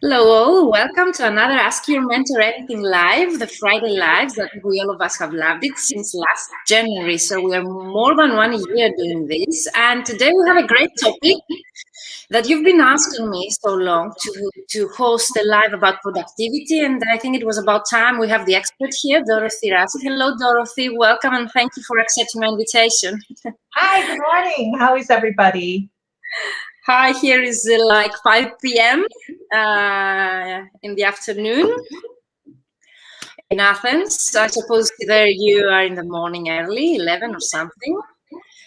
Hello all, welcome to another Ask Your Mentor Anything Live, the Friday lives that we all of us have loved it since last January. So we are more than 1 year doing this. And today we have a great topic that you've been asking me so long to host a live about productivity. And I think it was about time we have the expert here, Dorothee Racette. Hello, Dorothy. Welcome and thank you for accepting my invitation. Hi, good morning. How is everybody? Hi, here is like 5 p.m. In the afternoon in Athens. I suppose there you are in the morning early, 11 or something.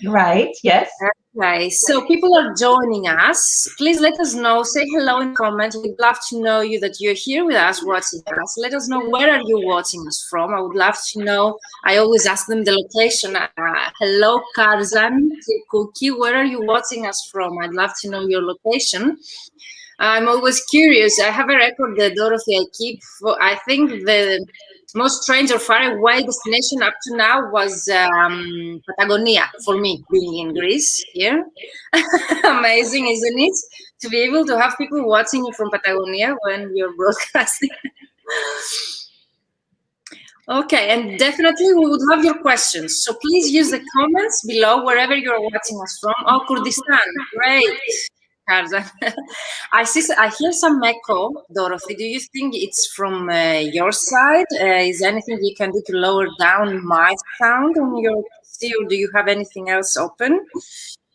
Right, yes. Okay, so people are joining us. Please let us know. Say hello in comments. We'd love to know you that you're here with us watching us. Let us know where are you watching us from. I would love to know. I always ask them the location. Hello, Karzan, Cookie. Where are you watching us from? I'd love to know your location. I'm always curious. I have a record that Dorothy I keep. I think the most strange or far away destination up to now was Patagonia for me, being in Greece here. Amazing, isn't it? To be able to have people watching you from Patagonia when you're broadcasting. Okay, and definitely we would love your questions. So please use the comments below wherever you're watching us from. Oh, Kurdistan, great. Tarzan. I hear some echo, Dorothy. Do you think it's from your side? Is there anything you can do to lower down my sound on your PC, or do you have anything else open?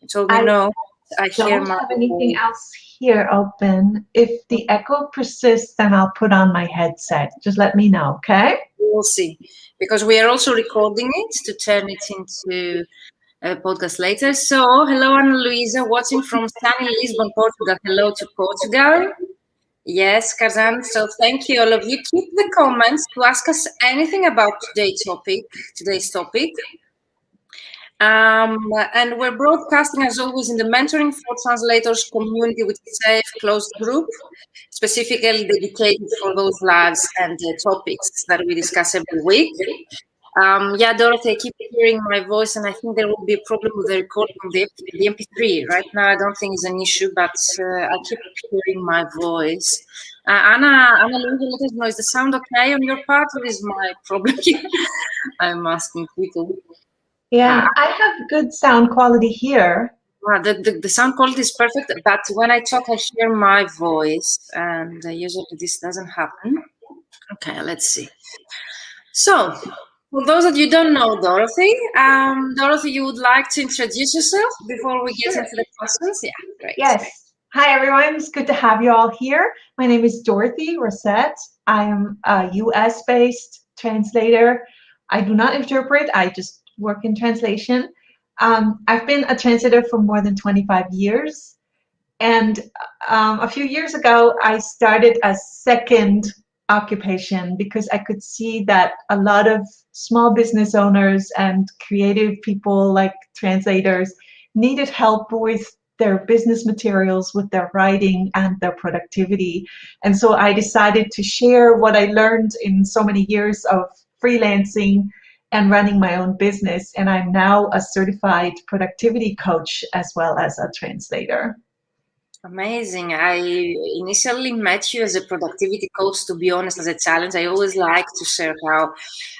So we I know I hear don't my have anything voice. else here open. If the echo persists, then I'll put on my headset. Just let me know, okay? We'll see. Because we are also recording it to turn it into a podcast later. So, hello, Ana Luisa, watching from sunny Lisbon, Portugal. Hello to Portugal. Yes, Kazan. So thank you all of you. Keep the comments to ask us anything about today's topic. And we're broadcasting as always in the Mentoring for Translators community, which is a safe, closed group, specifically dedicated for those lives and topics that we discuss every week. Yeah, Dorothy, I keep hearing my voice, and I think there will be a problem with the recording of the MP3. Right now, I don't think it's an issue, but I keep hearing my voice. Anna, let us know, is the sound okay on your part, or is my problem here? I'm asking people. Yeah, I have good sound quality here. The sound quality is perfect, but when I talk, I hear my voice, and usually this doesn't happen. Okay, let's see. So, for those that you don't know Dorothy, Dorothy, you would like to introduce yourself before we get Sure. into the questions? Yeah, great. Yes. Hi, everyone. It's good to have you all here. My name is Dorothee Racette. I am a US-based translator. I do not interpret. I just work in translation. I've been a translator for more than 25 years. And a few years ago, I started a second occupation because I could see that a lot of small business owners and creative people like translators needed help with their business materials, with their writing and their productivity. And so I decided to share what I learned in so many years of freelancing and running my own business. And I'm now a certified productivity coach as well as a translator. Amazing. I initially met you as a productivity coach, to be honest, as a challenge. I always like to share how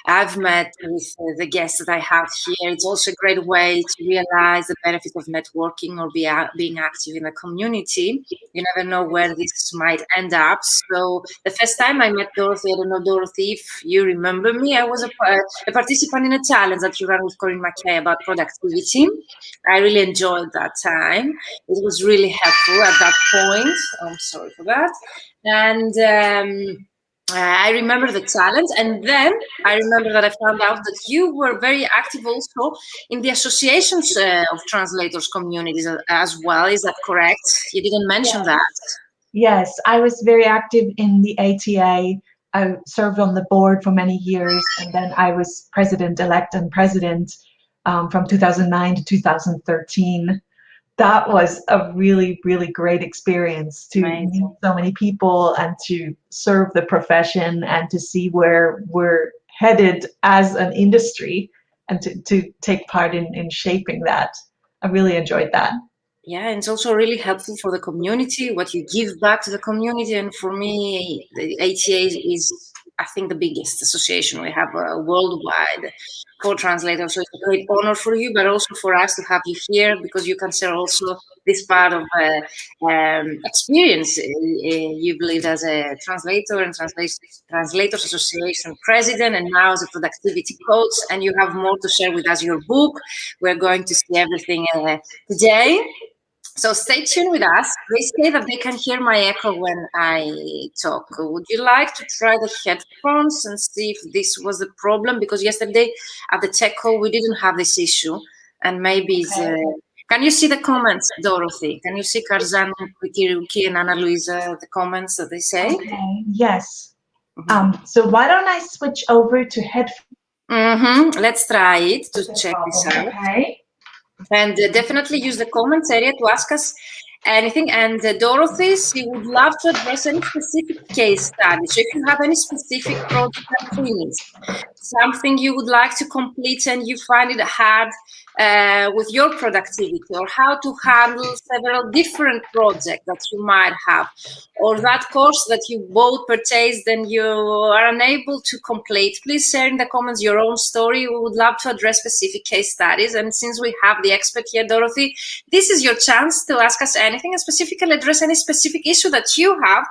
I've met with the guests that I have here. It's also a great way to realize the benefit of networking or being active in a community. You never know where this might end up. So the first time I met Dorothy, I don't know, Dorothy, if you remember me, I was a participant in a challenge that you ran with Corinne McKay about productivity. I really enjoyed that time. It was really helpful at that point. I'm sorry for that. And I remember the challenge. And then I remember that I found out that you were very active also in the associations of translators communities as well. Is that correct? You didn't mention that. Yes, I was very active in the ATA. I served on the board for many years, and then I was president-elect and president from 2009 to 2013. That was a really, really great experience to meet Amazing. so many people and to serve the profession and to see where we're headed as an industry and to take part in shaping that. I really enjoyed that. Yeah, and it's also really helpful for the community, what you give back to the community. And for me, the ATA is, I think, the biggest association we have worldwide for translators. So it's a great honor for you, but also for us to have you here because you can share also this part of experience you've lived as a translator and Translators Association president, and now as a productivity coach. And you have more to share with us, your book. We're going to see everything today. So stay tuned with us. They say that they can hear my echo when I talk. Would you like to try the headphones and see if this was the problem? Because yesterday at the tech call, we didn't have this issue. And maybe it's... can you see the comments, Dorothy? Can you see Karzan, Kiruki, and Ana Luisa, the comments that they say? Okay, yes. So why don't I switch over to headphones? Let's try it to check this out. Okay. And definitely use the comments area to ask us anything. And Dorothy, she would love to address any specific case study. So if you have any specific project that finished, something you would like to complete and you find it hard with your productivity, or how to handle several different projects that you might have, or that course that you both purchased and you are unable to complete, please share in the comments your own story. We would love to address specific case studies. And since we have the expert here, Dorothy, this is your chance to ask us anything and specifically address any specific issue that you have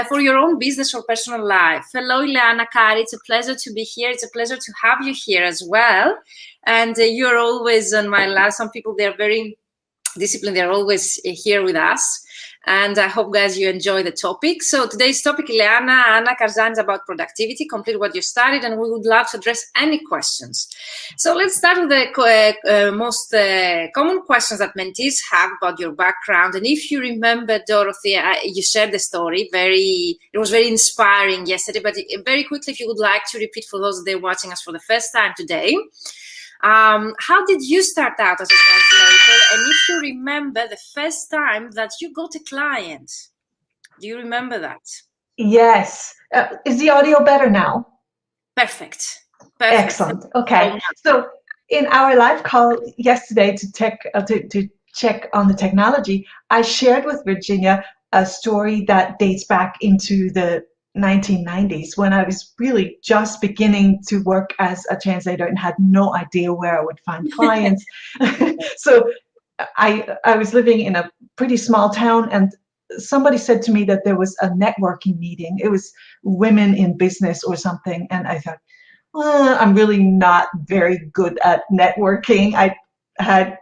for your own business or personal life. Hello, Ileana Kari. It's a pleasure to be here. It's a pleasure to have you here as well. And you're always on my lap. Some people, they're very disciplined. They're always here with us. And I hope, guys, you enjoy the topic. So today's topic, Ileana, Anna, Karzan, is about productivity, complete what you started, and we would love to address any questions. So let's start with the most common questions that mentees have about your background. And if you remember, Dorothy, you shared the story. It was very inspiring yesterday, but very quickly, if you would like to repeat for those that are watching us for the first time today. How did you start out as a translator? And if you remember the first time that you got a client, do you remember that? Yes. Is the audio better now? Perfect. Excellent. Okay. So in our live call yesterday to check on the technology, I shared with Virginia a story that dates back into the 1990s when I was really just beginning to work as a translator and had no idea where I would find clients. So I was living in a pretty small town, and somebody said to me that there was a networking meeting. It was women in business or something. And I thought, I'm really not very good at networking. I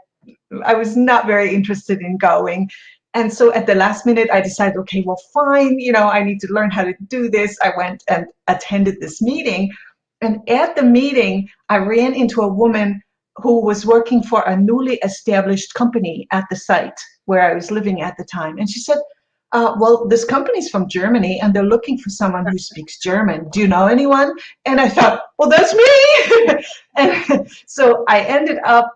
was not very interested in going. And so at the last minute, I decided, okay, well, fine, I need to learn how to do this. I went and attended this meeting. And at the meeting, I ran into a woman who was working for a newly established company at the site where I was living at the time. And she said, well, this company's from Germany, and they're looking for someone who speaks German. Do you know anyone? And I thought, well, that's me. And so I ended up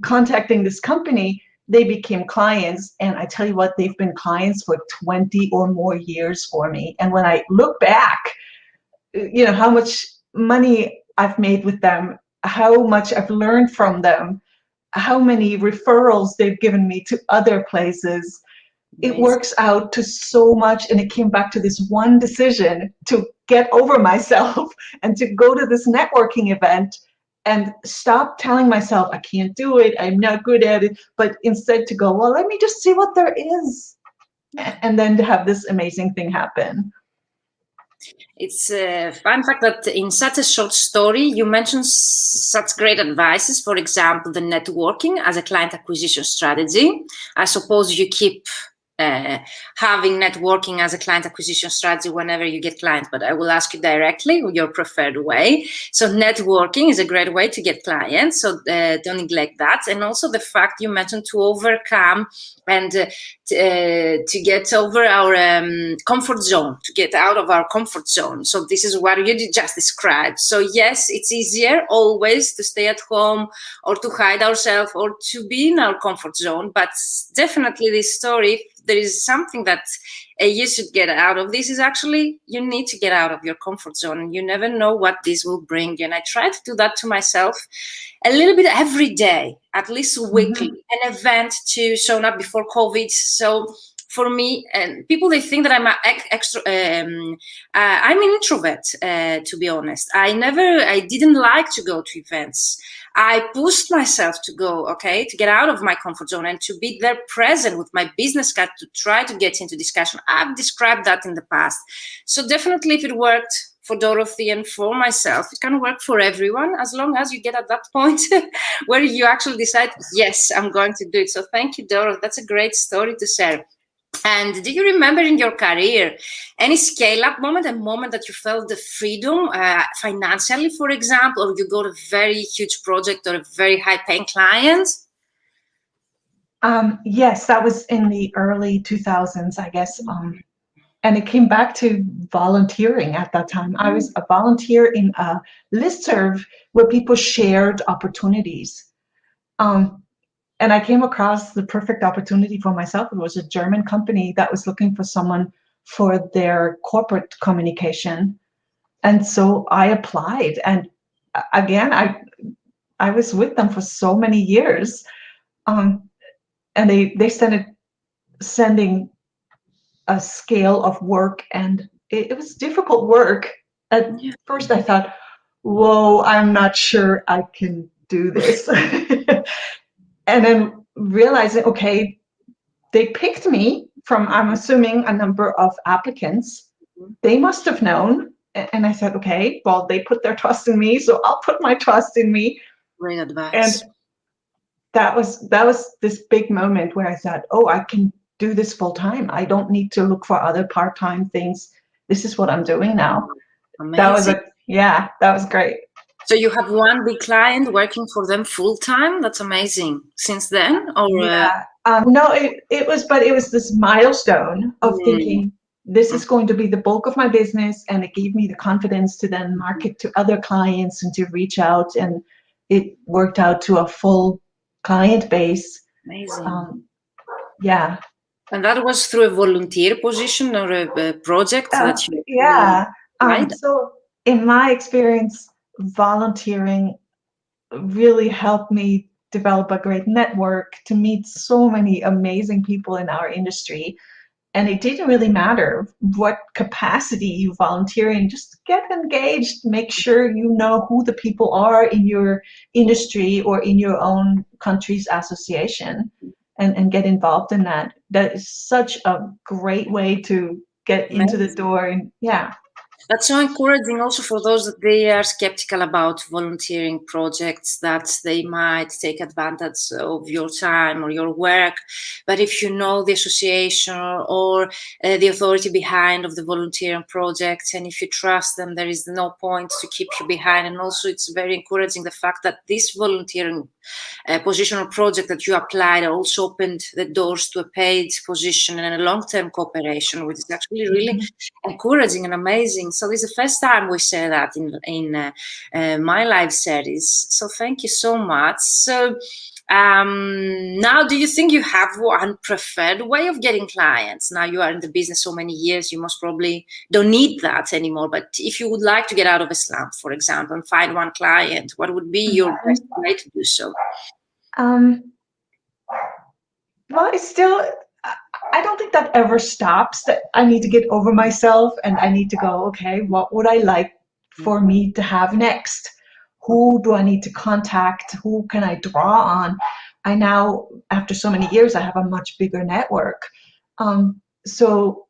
contacting this company. They became clients, and I tell you what, they've been clients for 20 or more years for me. And when I look back, how much money I've made with them, how much I've learned from them, how many referrals they've given me to other places, it works out to so much. And it came back to this one decision to get over myself and to go to this networking event and stop telling myself I can't do it, I'm not good at it, but instead to go, well, let me just see what there is, and then to have this amazing thing happen. It's a fun fact that in such a short story, you mentioned such great advices. For example, the networking as a client acquisition strategy. I suppose you keep having networking as a client acquisition strategy whenever you get clients, but I will ask you directly your preferred way. So networking is a great way to get clients, so don't neglect that. And also the fact you mentioned to overcome and to get over our comfort zone, to get out of our comfort zone. So this is what you just described. So yes, it's easier always to stay at home or to hide ourselves or to be in our comfort zone, but definitely this story, there is something that you should get out of this, is actually you need to get out of your comfort zone, and you never know what this will bring you. And I try to do that to myself a little bit every day, at least weekly, an event to show up before COVID. So for me, and people, they think that I'm I'm an introvert. To be honest, I didn't like to go to events. I pushed myself to go, to get out of my comfort zone and to be there present with my business card to try to get into discussion. I've described that in the past. So definitely, if it worked for Dorothee and for myself, it can work for everyone, as long as you get at that point where you actually decide, yes, I'm going to do it. So thank you, Dorothee. That's a great story to share. And do you remember in your career any scale-up moment, a moment that you felt the freedom financially, for example, or you got a very huge project or a very high-paying client? Yes, that was in the early 2000s, I guess. And it came back to volunteering at that time. I was a volunteer in a listserv where people shared opportunities. And I came across the perfect opportunity for myself. It was a German company that was looking for someone for their corporate communication. And so I applied. And again, I was with them for so many years. And they started sending a scale of work, and it was difficult work. At first I thought, whoa, I'm not sure I can do this. And then realizing, okay, they picked me from, I'm assuming, a number of applicants. They must have known. And I said, okay, well, they put their trust in me, so I'll put my trust in me. Great advice. And that was this big moment where I thought, oh, I can do this full time. I don't need to look for other part-time things. This is what I'm doing now. Amazing. That was great. So you have one big client working for them full time? That's amazing. Since then, or no, it was this milestone of thinking this is going to be the bulk of my business, and it gave me the confidence to then market to other clients and to reach out, and it worked out to a full client base. Amazing. Yeah. And that was through a volunteer position or a project that you? Yeah. Right? So in my experience, volunteering really helped me develop a great network, to meet so many amazing people in our industry. And it didn't really matter what capacity you volunteer in, just get engaged, make sure you know who the people are in your industry or in your own country's association, and get involved in that. That is such a great way to get into the door. And that's so encouraging also for those that they are skeptical about volunteering projects, that they might take advantage of your time or your work. But if you know the association or the authority behind of the volunteering projects, and if you trust them, there is no point to keep you behind. And also it's very encouraging the fact that this volunteering position or project that you applied also opened the doors to a paid position and a long-term cooperation, which is actually really encouraging and amazing. So this is the first time we share that in my live series. So thank you so much. So now, do you think you have one preferred way of getting clients? Now you are in the business so many years, you most probably don't need that anymore. But if you would like to get out of a slump, for example, and find one client, what would be your best way to do so? Well, I don't think that ever stops, that I need to get over myself and I need to go, okay, what would I like for me to have next? Who do I need to contact? Who can I draw on? I now, after so many years, I have a much bigger network. So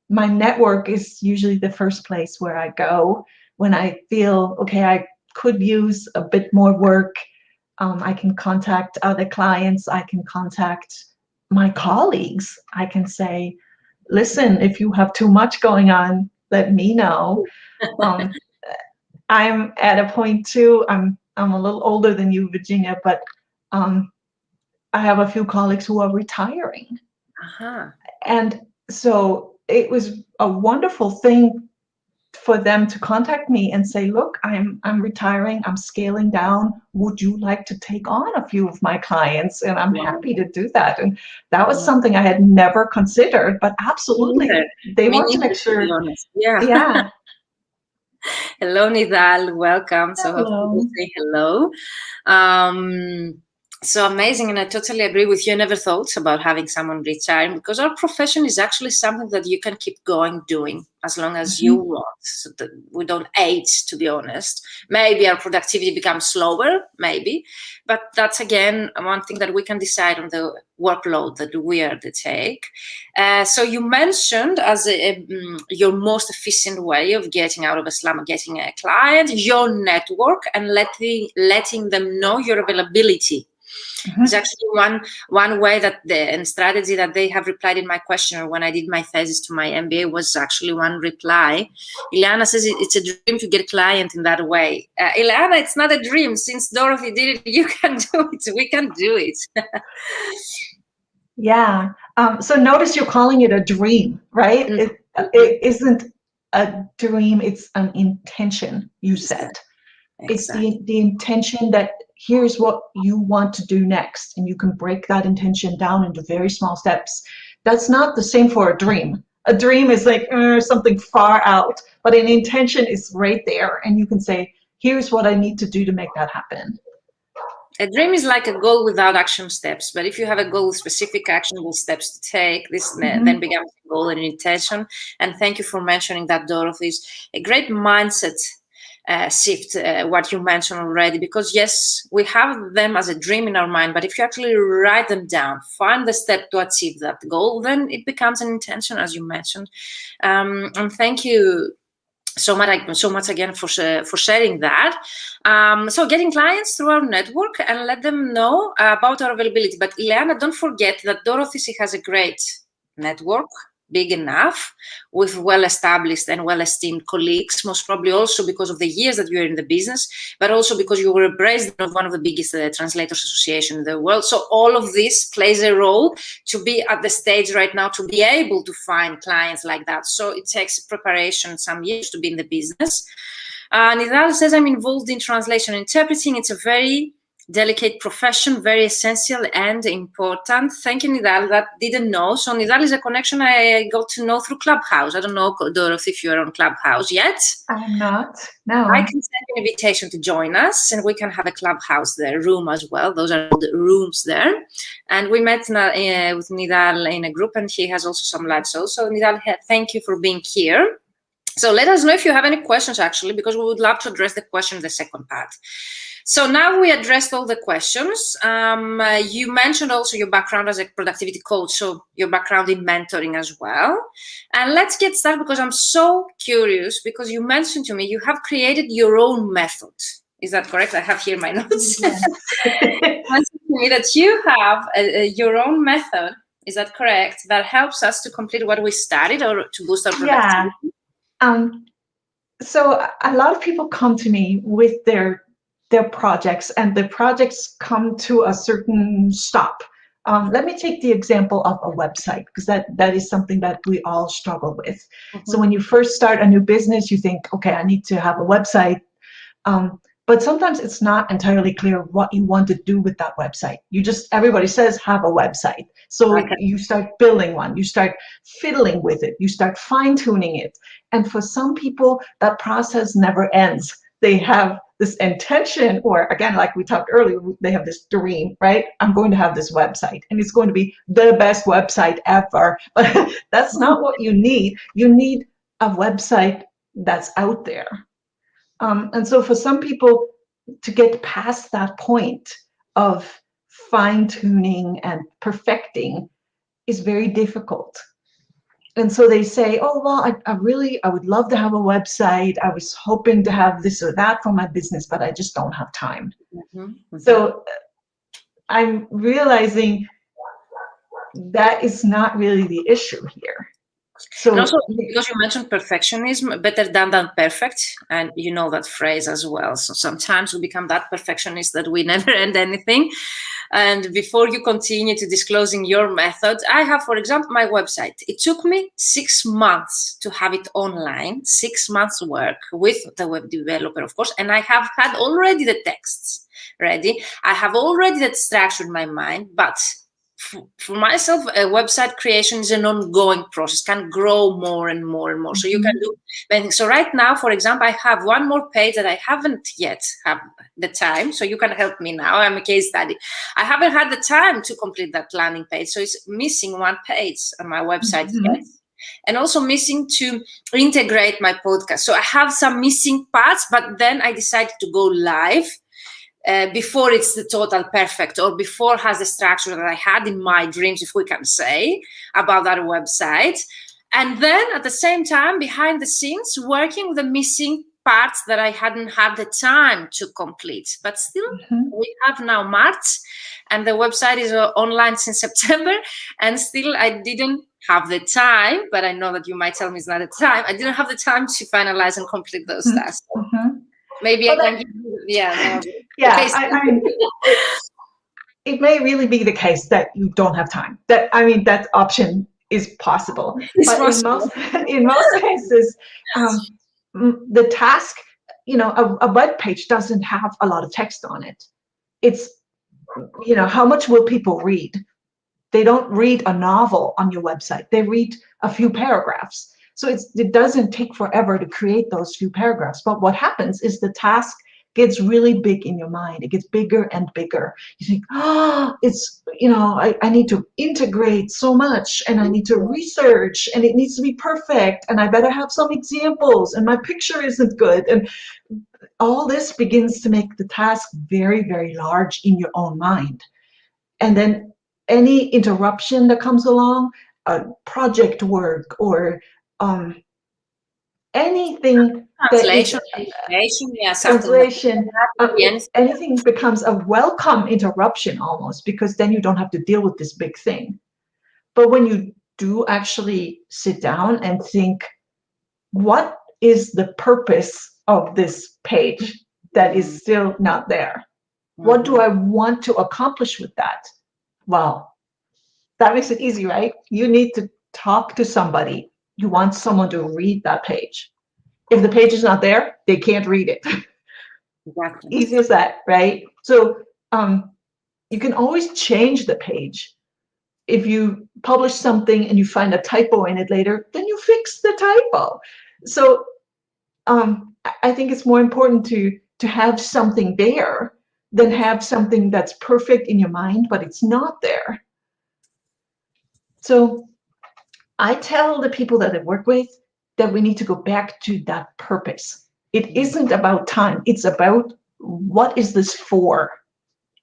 my network is usually the first place where I go when I feel, okay, I could use a bit more work. I can contact other clients. I can contact my colleagues. I can say, listen, if you have too much going on, let me know. I'm at a point too, I'm a little older than you, Virginia, but I have a few colleagues who are retiring. And so it was a wonderful thing for them to contact me and say, look, I'm retiring, I'm scaling down. Would you like to take on a few of my clients? And I'm Wow. happy to do that. And that was Yeah. something I had never considered, but Me absolutely. neither. They Me want to neither, make to be sure. honest. Yeah. Yeah. Hello, Nidal. Welcome. So hopefully Hello. we'll say hello. Um, so amazing, and I totally agree with you. I never thought about having someone retiring because our profession is actually something that you can keep going doing as long as you Mhm. want. So that we don't age, to be honest. Maybe our productivity becomes slower, maybe, but that's again one thing that we can decide on the workload that we are to take. So you mentioned as your most efficient way of getting out of a slum, getting a client, your network, and letting them know your availability. It's Mhm. actually one way that and strategy that they have replied in my questionnaire when I did my thesis to my MBA was actually one reply. Ileana says it's a dream to get client in that way. Ileana, it's not a dream. Since Dorothy did it, you can do it. We can do it. Yeah. So notice you're calling it a dream, right? Mhm. It isn't a dream, it's an intention you set. It's Exactly. the intention that here's what you want to do next, and you can break that intention down into very small steps. That's not the same for a dream. A dream is like something far out, but an intention is right there, and you can say, here's what I need to do to make that happen. A dream is like a goal without action steps, but if you have a goal with specific actionable steps to take, this then Mhm. becomes a goal and an intention. And thank you for mentioning that, Dorothy. It's a great mindset shift, what you mentioned already, because yes, we have them as a dream in our mind, but if you actually write them down, find the step to achieve that goal, then it becomes an intention, as you mentioned. And thank you so much again for sharing that. So getting clients through our network and let them know about our availability. But Ileana, don't forget that Dorothy, she has a great network, big enough, with well-established and well-esteemed colleagues, most probably also because of the years that you're in the business, but also because you were a president of one of the biggest translators association in the world. So all of this plays a role to be at the stage right now to be able to find clients like that. So it takes preparation, some years to be in the business. Nidal says, I'm involved in translation and interpreting. It's a very delicate profession, very essential and important. Thank you, Nidal. That didn't know. So Nidal is a connection I got to know through Clubhouse. I don't know, Dorothy, if you're on Clubhouse yet. I'm not. I No. can send you an invitation to join us, and we can have a clubhouse there, room as well. Those are the rooms there. And we met with Nidal in a group, and he has also some live shows. So Nidal, thank you for being here. So let us know if you have any questions, actually, because we would love to address the question in the second part. So now we addressed all the questions. You mentioned also your background as a productivity coach, so your background in mentoring as well. And let's get started because I'm so curious because you mentioned to me you have created your own method. Is that correct? I have here my notes. You Yes. mentioned to me that you have your own method. Is that correct? That helps us to complete what we studied or to boost our Yeah. productivity. Um, so a lot of people come to me with their projects, and the projects come to a certain stop. Let me take the example of a website, because that is something that we all struggle with. So Mhm. when you first start a new business, you think, okay, I need to have a website. But sometimes it's not entirely clear what you want to do with that website. Everybody says have a website. So Okay. you start building one, you start fiddling with it, you start fine tuning it. And for some people, that process never ends. They have this intention, or again, like we talked earlier, they have this dream, right? I'm going to have this website and it's going to be the best website ever. But that's not what you need. You need a website that's out there. And so for some people to get past that point of fine tuning and perfecting is very difficult. And so they say, oh, well, I would love to have a website. I was hoping to have this or that for my business, but I just don't have time. Mhm, mhm. So I'm realizing that is not really the issue here. So, and also, because you mentioned perfectionism, better done than perfect, and you know that phrase as well. So sometimes we become that perfectionist that we never end anything. And before you continue to disclosing your method, I have, for example, my website. It took me 6 months to have it online, 6 months work with the web developer, of course, and I have had already the texts ready. I have already that structure in my mind, but for myself, a website creation is an ongoing process, can grow more and more and more. So you can do many things. So right now, for example, I have one more page that I haven't yet had the time. So you can help me now. I'm a case study. I haven't had the time to complete that landing page. So it's missing one page on my website yet. And also missing to integrate my podcast. So I have some missing parts, but then I decided to go live. Before it's the total perfect, or before has the structure that I had in my dreams, if we can say, about that website. And then at the same time, behind the scenes, working with the missing parts that I hadn't had the time to complete. But still, we have now March, and the website is online since September, and still I didn't have the time, but I know that you might tell me it's not the time. I didn't have the time to finalize and complete those tasks. Maybe I can give you, I mean, it may really be the case that you don't have time. That option is possible. But in most cases, the task, a web page doesn't have a lot of text on it. It's, how much will people read? They don't read a novel on your website. They read a few paragraphs. So it doesn't take forever to create those few paragraphs. But what happens is the task gets really big in your mind. It gets bigger and bigger. You think, it's, I need to integrate so much, and I need to research, and it needs to be perfect, and I better have some examples, and my picture isn't good. And all this begins to make the task very, very large in your own mind. And then any interruption that comes along, project work, or anything translation, anything becomes a welcome interruption almost, because then you don't have to deal with this big thing. But when you do actually sit down and think, what is the purpose of this page that is still not there? What do I want to accomplish with that? Well, that makes it easy, right? You need to talk to somebody. You want someone to read that page. If the page is not there, they can't read it. Exactly. Easy as that, right? So you can always change the page. If you publish something and you find a typo in it later, then you fix the typo. So I think it's more important to have something there than have something that's perfect in your mind, but it's not there. So I tell the people that I work with that we need to go back to that purpose. It isn't about time. It's about, what is this for?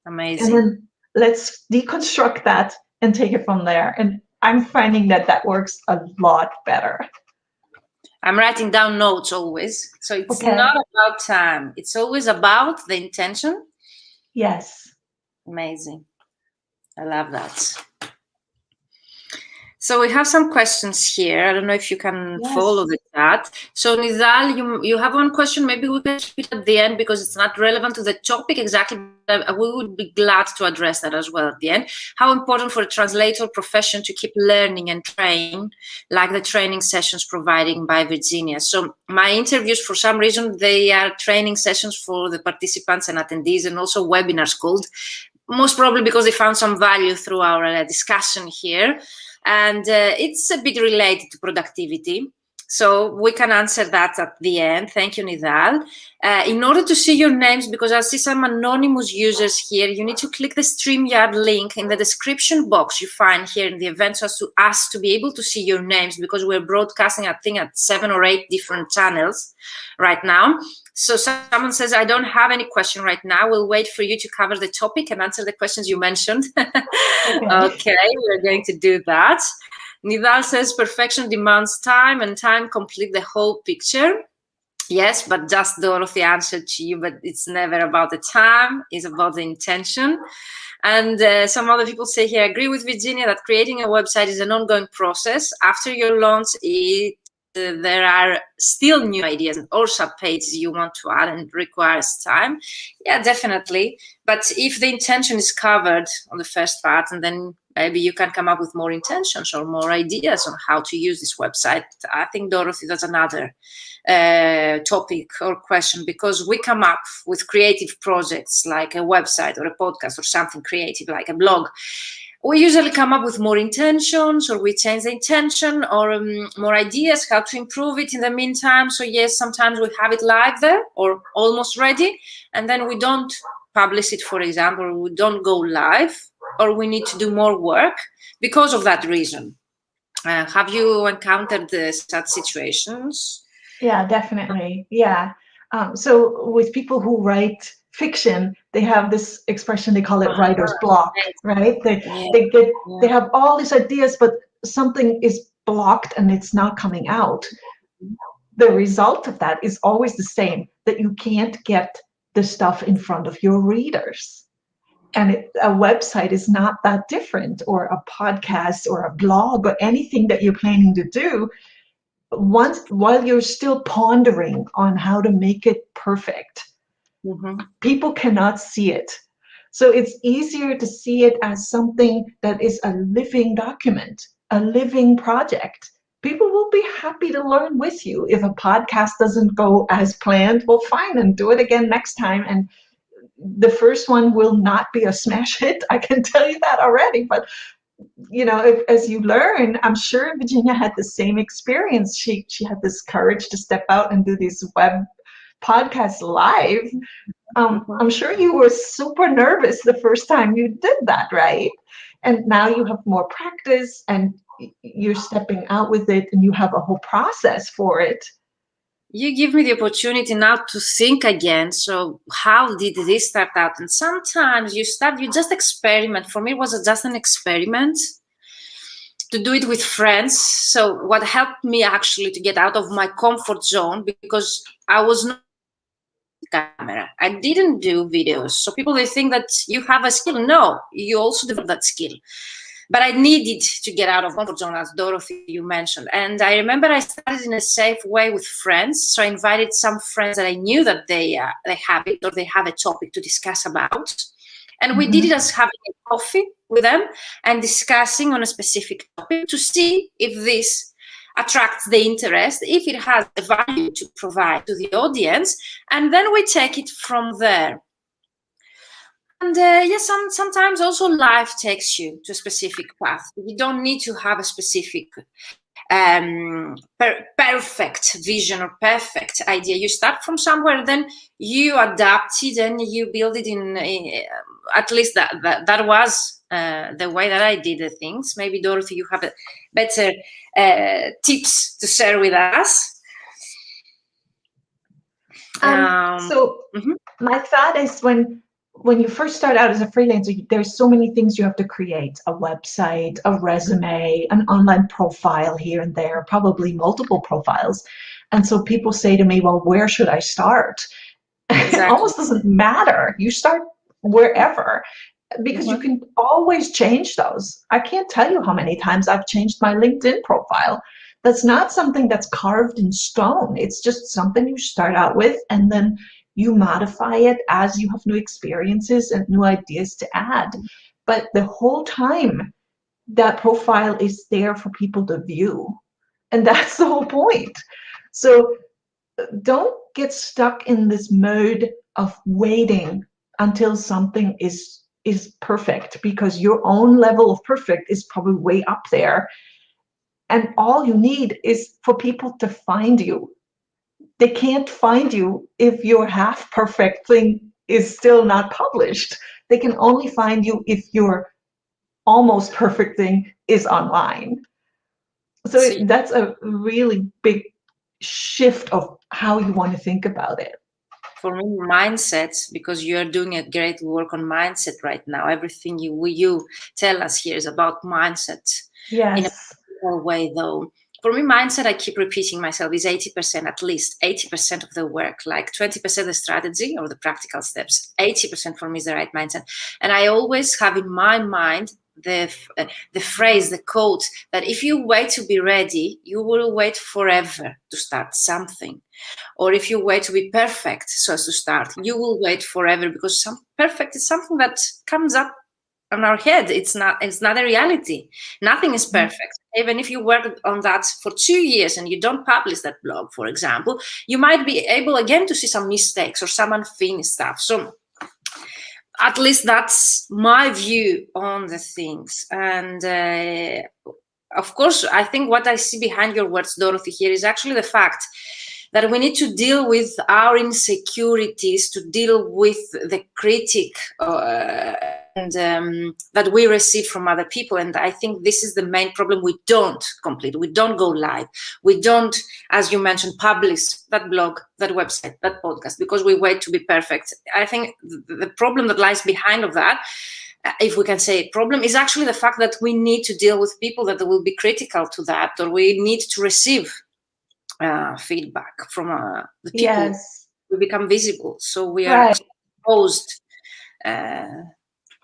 Amazing. And then let's deconstruct that and take it from there. And I'm finding that works a lot better. I'm writing down notes always. So it's not about time. It's always about the intention. Yes. Amazing. I love that. So we have some questions here. I don't know if you can follow the chat. So Nidal, you have one question. Maybe we can keep it at the end because it's not relevant to the topic exactly. We would be glad to address that as well at the end. How important for a translator profession to keep learning and train, like the training sessions provided by Virginia. So my interviews, for some reason, they are training sessions for the participants and attendees, and also webinars called, most probably because they found some value through our discussion here. And it's a bit related to productivity. So we can answer that at the end. Thank you, Nidal. In order to see your names, because I see some anonymous users here, you need to click the StreamYard link in the description box you find here in the event, so as to us to be able to see your names, because we're broadcasting, I think, at 7 or 8 different channels right now. So someone says, I don't have any question right now. We'll wait for you to cover the topic and answer the questions you mentioned. Okay, we're going to do that. Nidal says, perfection demands time, and time complete the whole picture. Yes, but just Dorothy answered to you, but it's never about the time. It's about the intention. And some other people say here, I agree with Virginia that creating a website is an ongoing process. After your launch, there are still new ideas or sub-pages you want to add, and it requires time. Yeah, definitely. But if the intention is covered on the first part, and then maybe you can come up with more intentions or more ideas on how to use this website. I think, Dorothy, that's another topic or question, because we come up with creative projects like a website or a podcast or something creative like a blog. We usually come up with more intentions, or we change the intention, or more ideas how to improve it in the meantime. So yes, sometimes we have it live there or almost ready, and then we don't publish it, for example, we don't go live, or we need to do more work because of that reason. Have you encountered such situations? Yeah, definitely. Yeah. So with people who write fiction, they have this expression, they call it writer's block, right? They have all these ideas, but something is blocked and it's not coming out. The result of that is always the same, that you can't get the stuff in front of your readers. And a website is not that different, or a podcast or a blog or anything that you're planning to do. While you're still pondering on how to make it perfect, people cannot see it. So it's easier to see it as something that is a living document, a living project. People will be happy to learn with you. If a podcast doesn't go as planned, well, fine, and do it again next time. And the first one will not be a smash hit, I can tell you that already. But as you learn, I'm sure Virginia had the same experience. She had this courage to step out and do these web podcasts live. I'm sure you were super nervous the first time you did that, right? And now you have more practice, and you're stepping out with it, and you have a whole process for it. You give me the opportunity now to think again. So how did this start out? And sometimes you just experiment. For me, it was just an experiment to do it with friends. So what helped me actually to get out of my comfort zone, because I was not camera, I didn't do videos. So people, they think that you have a skill. No, you also develop that skill. But I needed to get out of comfort zone, as Dorothy, you mentioned. And I remember I started in a safe way with friends. So I invited some friends that I knew that they have it, or they have a topic to discuss about. And we did it as having a coffee with them and discussing on a specific topic to see if this attracts the interest, if it has a value to provide to the audience. And then we take it from there. And yes, sometimes also life takes you to a specific path. You don't need to have a specific perfect vision or perfect idea. You start from somewhere, then you adapt it, and you build it in at least that was the way that I did the things. Maybe, Dorothy, you have better tips to share with us. My thought is, when you first start out as a freelancer, there's so many things you have to create: a website, a resume, an online profile here and there, probably multiple profiles. And so people say to me, well, where should I start? Exactly. It almost doesn't matter. You start wherever, because you can always change those. I can't tell you how many times I've changed my LinkedIn profile. That's not something that's carved in stone. It's just something you start out with, and then you modify it as you have new experiences and new ideas to add. But the whole time, that profile is there for people to view. And that's the whole point. So don't get stuck in this mode of waiting until something is perfect, because your own level of perfect is probably way up there. And all you need is for people to find you. They can't find you if your half perfect thing is still not published. They can only find you if your almost perfect thing is online. So that's a really big shift of how you want to think about it. For me, mindset, because you are doing a great work on mindset right now. Everything you tell us here is about mindset. Yes. In a way, though. for me, mindset, I keep repeating myself, is 80%, at least 80% of the work, like 20% the strategy or the practical steps. 80% for me is the right mindset. And I always have in my mind the phrase, the quote, that if you wait to be ready, you will wait forever to start something. Or if you wait to be perfect so as to start, you will wait forever, because perfect is something that comes up on our head. It's not a reality. Nothing is perfect. Even if you work on that for 2 years and you don't publish that blog, for example, you might be able again to see some mistakes or some unfinished stuff. So at least that's my view on the things. And of course, I think what I see behind your words, Dorothy, here is actually the fact that we need to deal with our insecurities, to deal with the critic that we receive from other people. And I think this is the main problem. We don't complete, we don't go live, we don't, as you mentioned, publish that blog, that website, that podcast, because we wait to be perfect. I think the problem that lies behind of that, if we can say problem, is actually the fact that we need to deal with people that will be critical to that, or we need to receive feedback from the people. Yes. We become visible, so we are exposed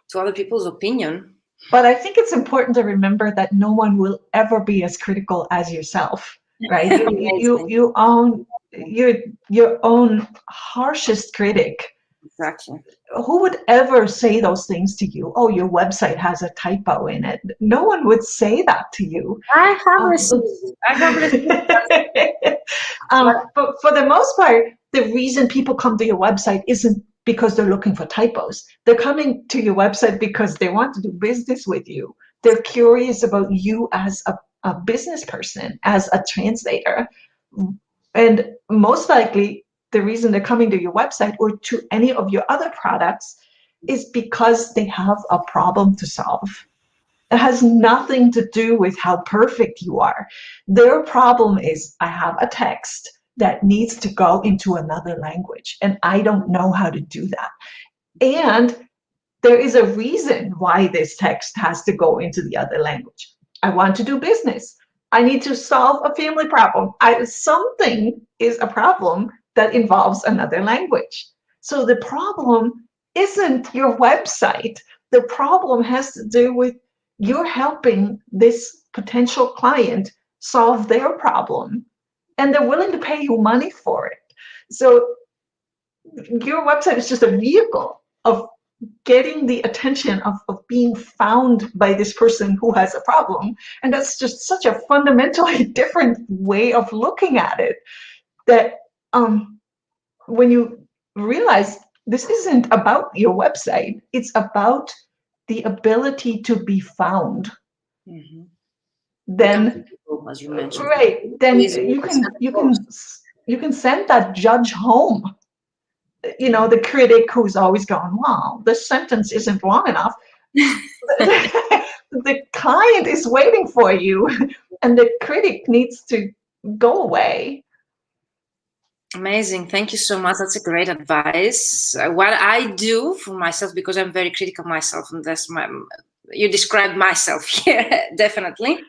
to other people's opinion. But I think it's important to remember that no one will ever be as critical as yourself, right? you own your own harshest critic. Exactly. Who would ever say those things to you? Oh, your website has a typo in it. No one would say that to you. I have received but for the most part, the reason people come to your website isn't because they're looking for typos. They're coming to your website because they want to do business with you. They're curious about you as a business person, as a translator. And most likely, the reason they're coming to your website or to any of your other products is because they have a problem to solve. It has nothing to do with how perfect you are. Their problem is, I have a text that needs to go into another language, and I don't know how to do that. And there is a reason why this text has to go into the other language. I want to do business. I need to solve a family problem. Something is a problem that involves another language. So the problem isn't your website. The problem has to do with you're helping this potential client solve their problem, and they're willing to pay you money for it. So your website is just a vehicle of getting the attention of being found by this person who has a problem. And that's just such a fundamentally different way of looking at it, that when you realize this isn't about your website, it's about the ability to be found. Mm-hmm. Then, as you mentioned, right, then you can send that judge home. You know, the critic who's always going, wow, this sentence isn't long enough. The client is waiting for you, and the critic needs to go away. Amazing. Thank you so much. That's a great advice. What I do for myself, because I'm very critical of myself, and you described myself here, definitely,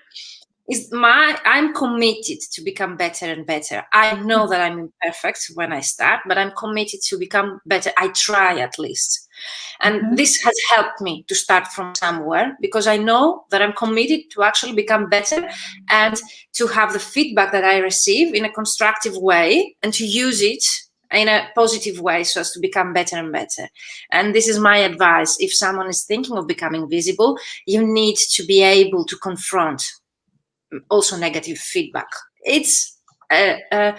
is I'm committed to become better and better. I know that I'm imperfect when I start, but I'm committed to become better. I try at least. And this has helped me to start from somewhere, because I know that I'm committed to actually become better and to have the feedback that I receive in a constructive way and to use it in a positive way so as to become better and better. And this is my advice. If someone is thinking of becoming visible, you need to be able to confront also negative feedback. It's a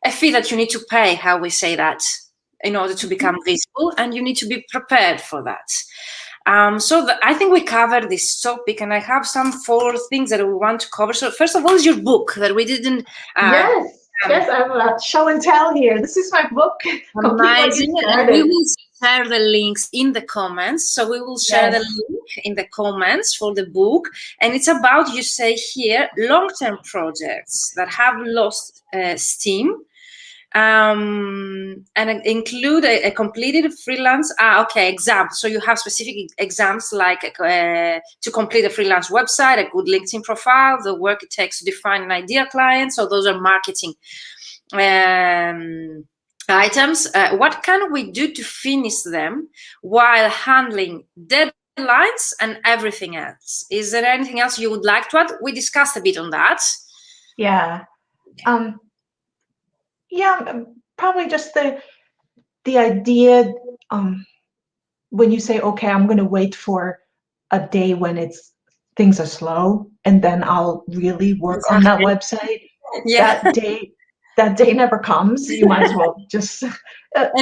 fee that you need to pay, how we say that, in order to become visible, and you need to be prepared for that. I think we covered this topic, and I have some 4 things that we want to cover. So first of all is your book that we didn't. Yes, I have a show and tell here. This is my book. Amazing. And we will share the links in the comments. So we will share the link in the comments for the book. And it's about, you say here, long-term projects that have lost steam. and include a completed freelance. Okay, exams. So you have specific exams like to complete a freelance website, a good LinkedIn profile, the work it takes to define an ideal client. So those are marketing items. What can we do to finish them while handling deadlines and everything else? Is there anything else you would like to add? We discussed a bit on that. Yeah. Yeah, probably just the idea when you say, okay, I'm going to wait for a day when things are slow, and then I'll really work on that website. Yeah. That day never comes. You might as well just. And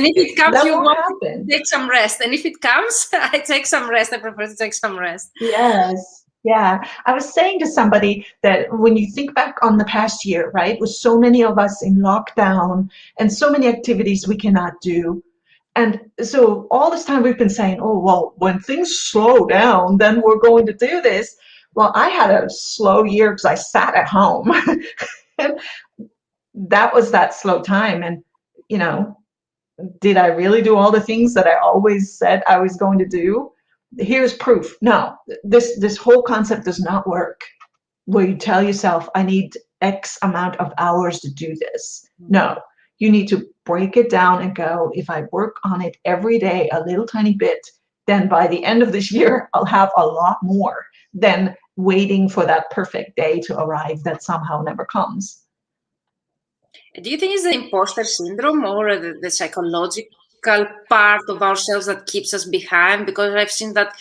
if it comes, that you won't want happen. to take some rest. And if it comes, I take some rest. I prefer to take some rest. Yes. Yeah. I was saying to somebody that when you think back on the past year, right, with so many of us in lockdown and so many activities we cannot do. And so all this time we've been saying, oh, well, when things slow down, then we're going to do this. Well, I had a slow year because I sat at home. And that was that slow time. And, you know, did I really do all the things that I always said I was going to do? Here's proof. No, this whole concept does not work where you tell yourself, I need X amount of hours to do this. No, you need to break it down and go, if I work on it every day, a little tiny bit, then by the end of this year, I'll have a lot more than waiting for that perfect day to arrive that somehow never comes. Do you think it's the imposter syndrome or the psychological part of ourselves that keeps us behind? Because I've seen that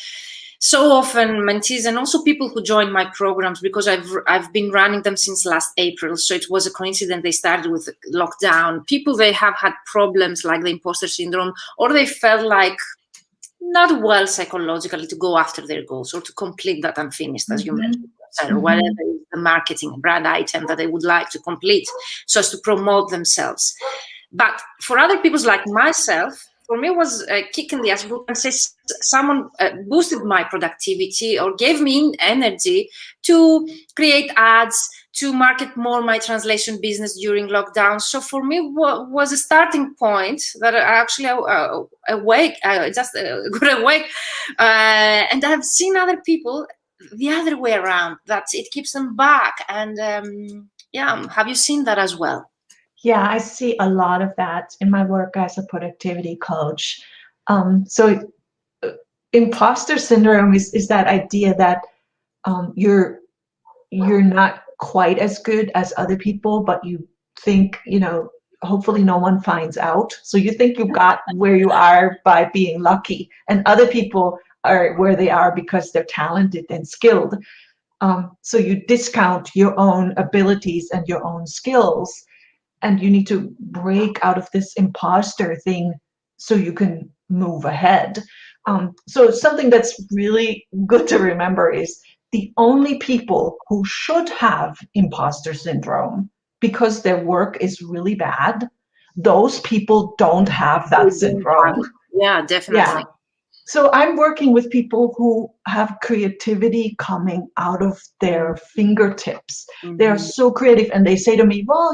so often mentees and also people who join my programs, because I've been running them since last April. So it was a coincidence they started with lockdown. People, they have had problems like the imposter syndrome, or they felt like not well psychologically to go after their goals or to complete that unfinished, as you mentioned, or whatever is the marketing brand item that they would like to complete so as to promote themselves. But for other people like myself, for me, it was a kick in the ass. And say someone boosted my productivity or gave me energy to create ads, to market more my translation business during lockdown. So for me, was a starting point that I actually awake. I just got awake, and I've seen other people the other way around, that it keeps them back. And yeah, have you seen that as well? Yeah, I see a lot of that in my work as a productivity coach. So imposter syndrome is that idea that you're not quite as good as other people, but you think, hopefully no one finds out. So you think you got where you are by being lucky, and other people are where they are because they're talented and skilled. So you discount your own abilities and your own skills, and you need to break out of this imposter thing so you can move ahead. So something that's really good to remember is the only people who should have imposter syndrome because their work is really bad, those people don't have that syndrome. Yeah, definitely. Yeah. So I'm working with people who have creativity coming out of their fingertips. They're so creative, and they say to me, well,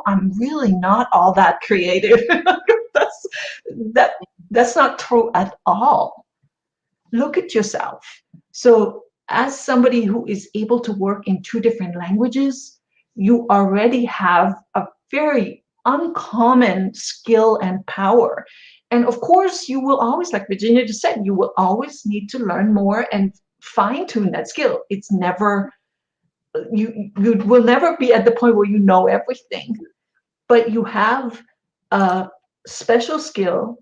I'm really not all that creative. That's not true at all. Look at yourself. So as somebody who is able to work in 2 different languages, you already have a very uncommon skill and power. And of course, you will always, like Virginia just said, you will always need to learn more and fine-tune that skill. It's never, you will never be at the point where you know everything, but you have a special skill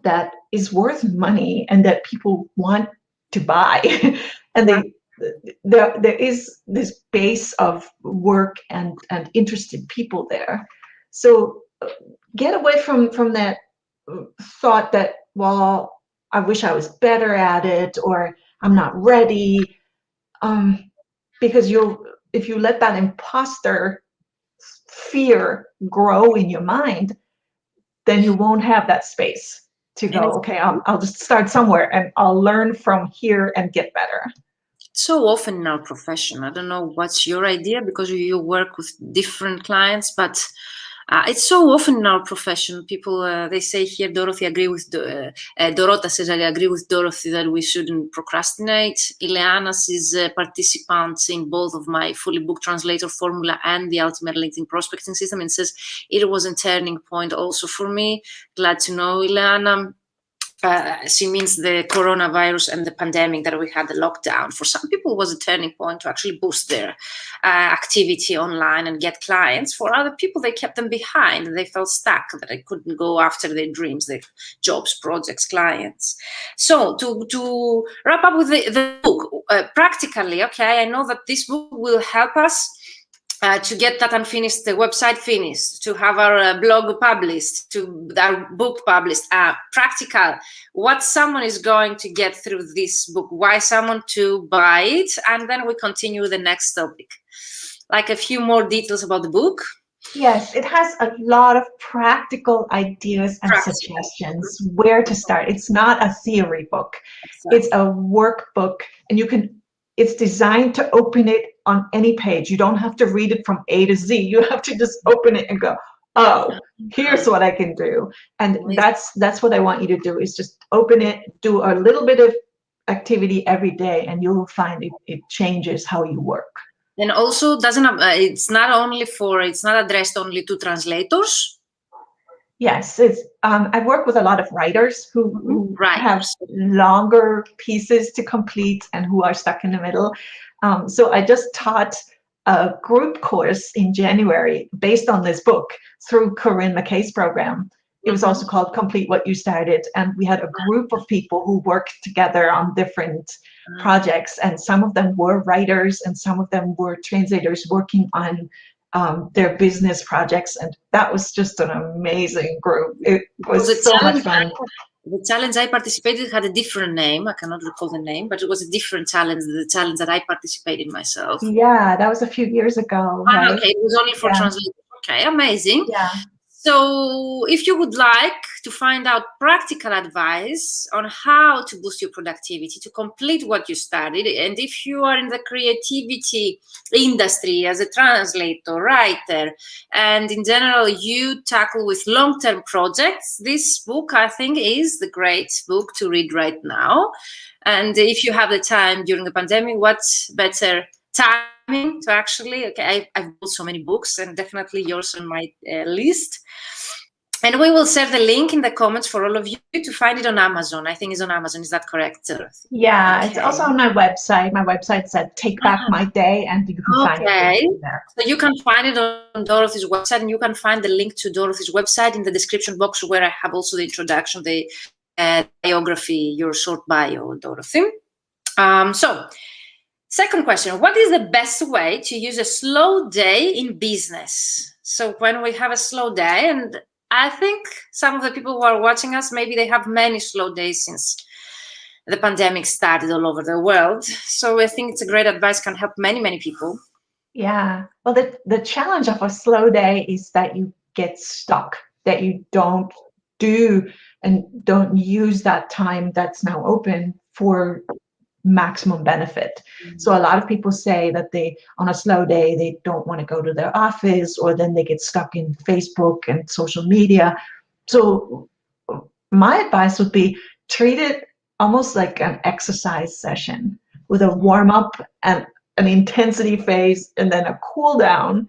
that is worth money and that people want to buy. And there is this base of work and interested people there. So get away from that thought that, well, I wish I was better at it, or I'm not ready, because if you let that imposter fear grow in your mind, then you won't have that space to go, okay, I'll just start somewhere and I'll learn from here and get better. So often in our profession, I don't know what's your idea because you work with different clients, but It's so often in our profession, people, they say here, Dorothy, agree with, Dorota says, I agree with Dorothy that we shouldn't procrastinate. Ileana says, participants in both of my fully booked translator formula and the ultimate LinkedIn prospecting system, and says, it was a turning point also for me. Glad to know, Ileana. She means the coronavirus and the pandemic that we had, the lockdown. For some people, it was a turning point to actually boost their activity online and get clients. For other people, they kept them behind and they felt stuck, that they couldn't go after their dreams, their jobs, projects, clients. So to wrap up with the book, practically, okay, I know that this book will help us to get that unfinished website finished, to have our blog published, to our book published. Practical, what someone is going to get through this book, why someone to buy it, and then we continue with the next topic. Like a few more details about the book. Yes, it has a lot of practical ideas and suggestions where to start. It's not a theory book. Exactly. It's a workbook, and it's designed to open it on any page. You don't have to read it from A to Z. You have to just open it and go, oh, here's what I can do. And that's what I want you to do, is just open it, do a little bit of activity every day, and you'll find it changes how you work. And also it's not addressed only to translators. Yes, I've worked with a lot of writers who have longer pieces to complete and who are stuck in the middle. So I just taught a group course in January based on this book through Corinne McKay's program. It was also called Complete What You Started. And we had a group of people who worked together on different projects. And some of them were writers and some of them were translators working on their business projects, and that was just an amazing group. It was so much fun. The challenge I participated had a different name. I cannot recall the name, but it was a different challenge than the challenge that I participated myself. Yeah, that was a few years ago. Right? Okay, it was only for translators. Okay, amazing. Yeah. So if you would like to find out practical advice on how to boost your productivity, to complete what you studied, and if you are in the creativity industry as a translator, writer, and in general you tackle with long-term projects, this book, I think, is the great book to read right now. And if you have the time during the pandemic, what's better timing to actually, okay, I've bought so many books, and definitely yours on my list. And we will share the link in the comments for all of you to find it on Amazon. I think it's on Amazon. Is that correct, Dorothy? Yeah, okay. It's also on my website. My website said Take Back My Day, and you can find it there. So you can find it on Dorothy's website, and you can find the link to Dorothy's website in the description box, where I have also the introduction, the biography, your short bio, Dorothy. So, second question, what is the best way to use a slow day in business? So when we have a slow day, and I think some of the people who are watching us, maybe they have many slow days since the pandemic started all over the world. So I think it's a great advice, can help many, many people. Yeah. Well, the challenge of a slow day is that you get stuck, that you don't do and don't use that time that's now open for maximum benefit. So a lot of people say that they, on a slow day, they don't want to go to their office, or then they get stuck in Facebook and social media. So my advice would be treat it almost like an exercise session, with a warm-up and an intensity phase and then a cool down.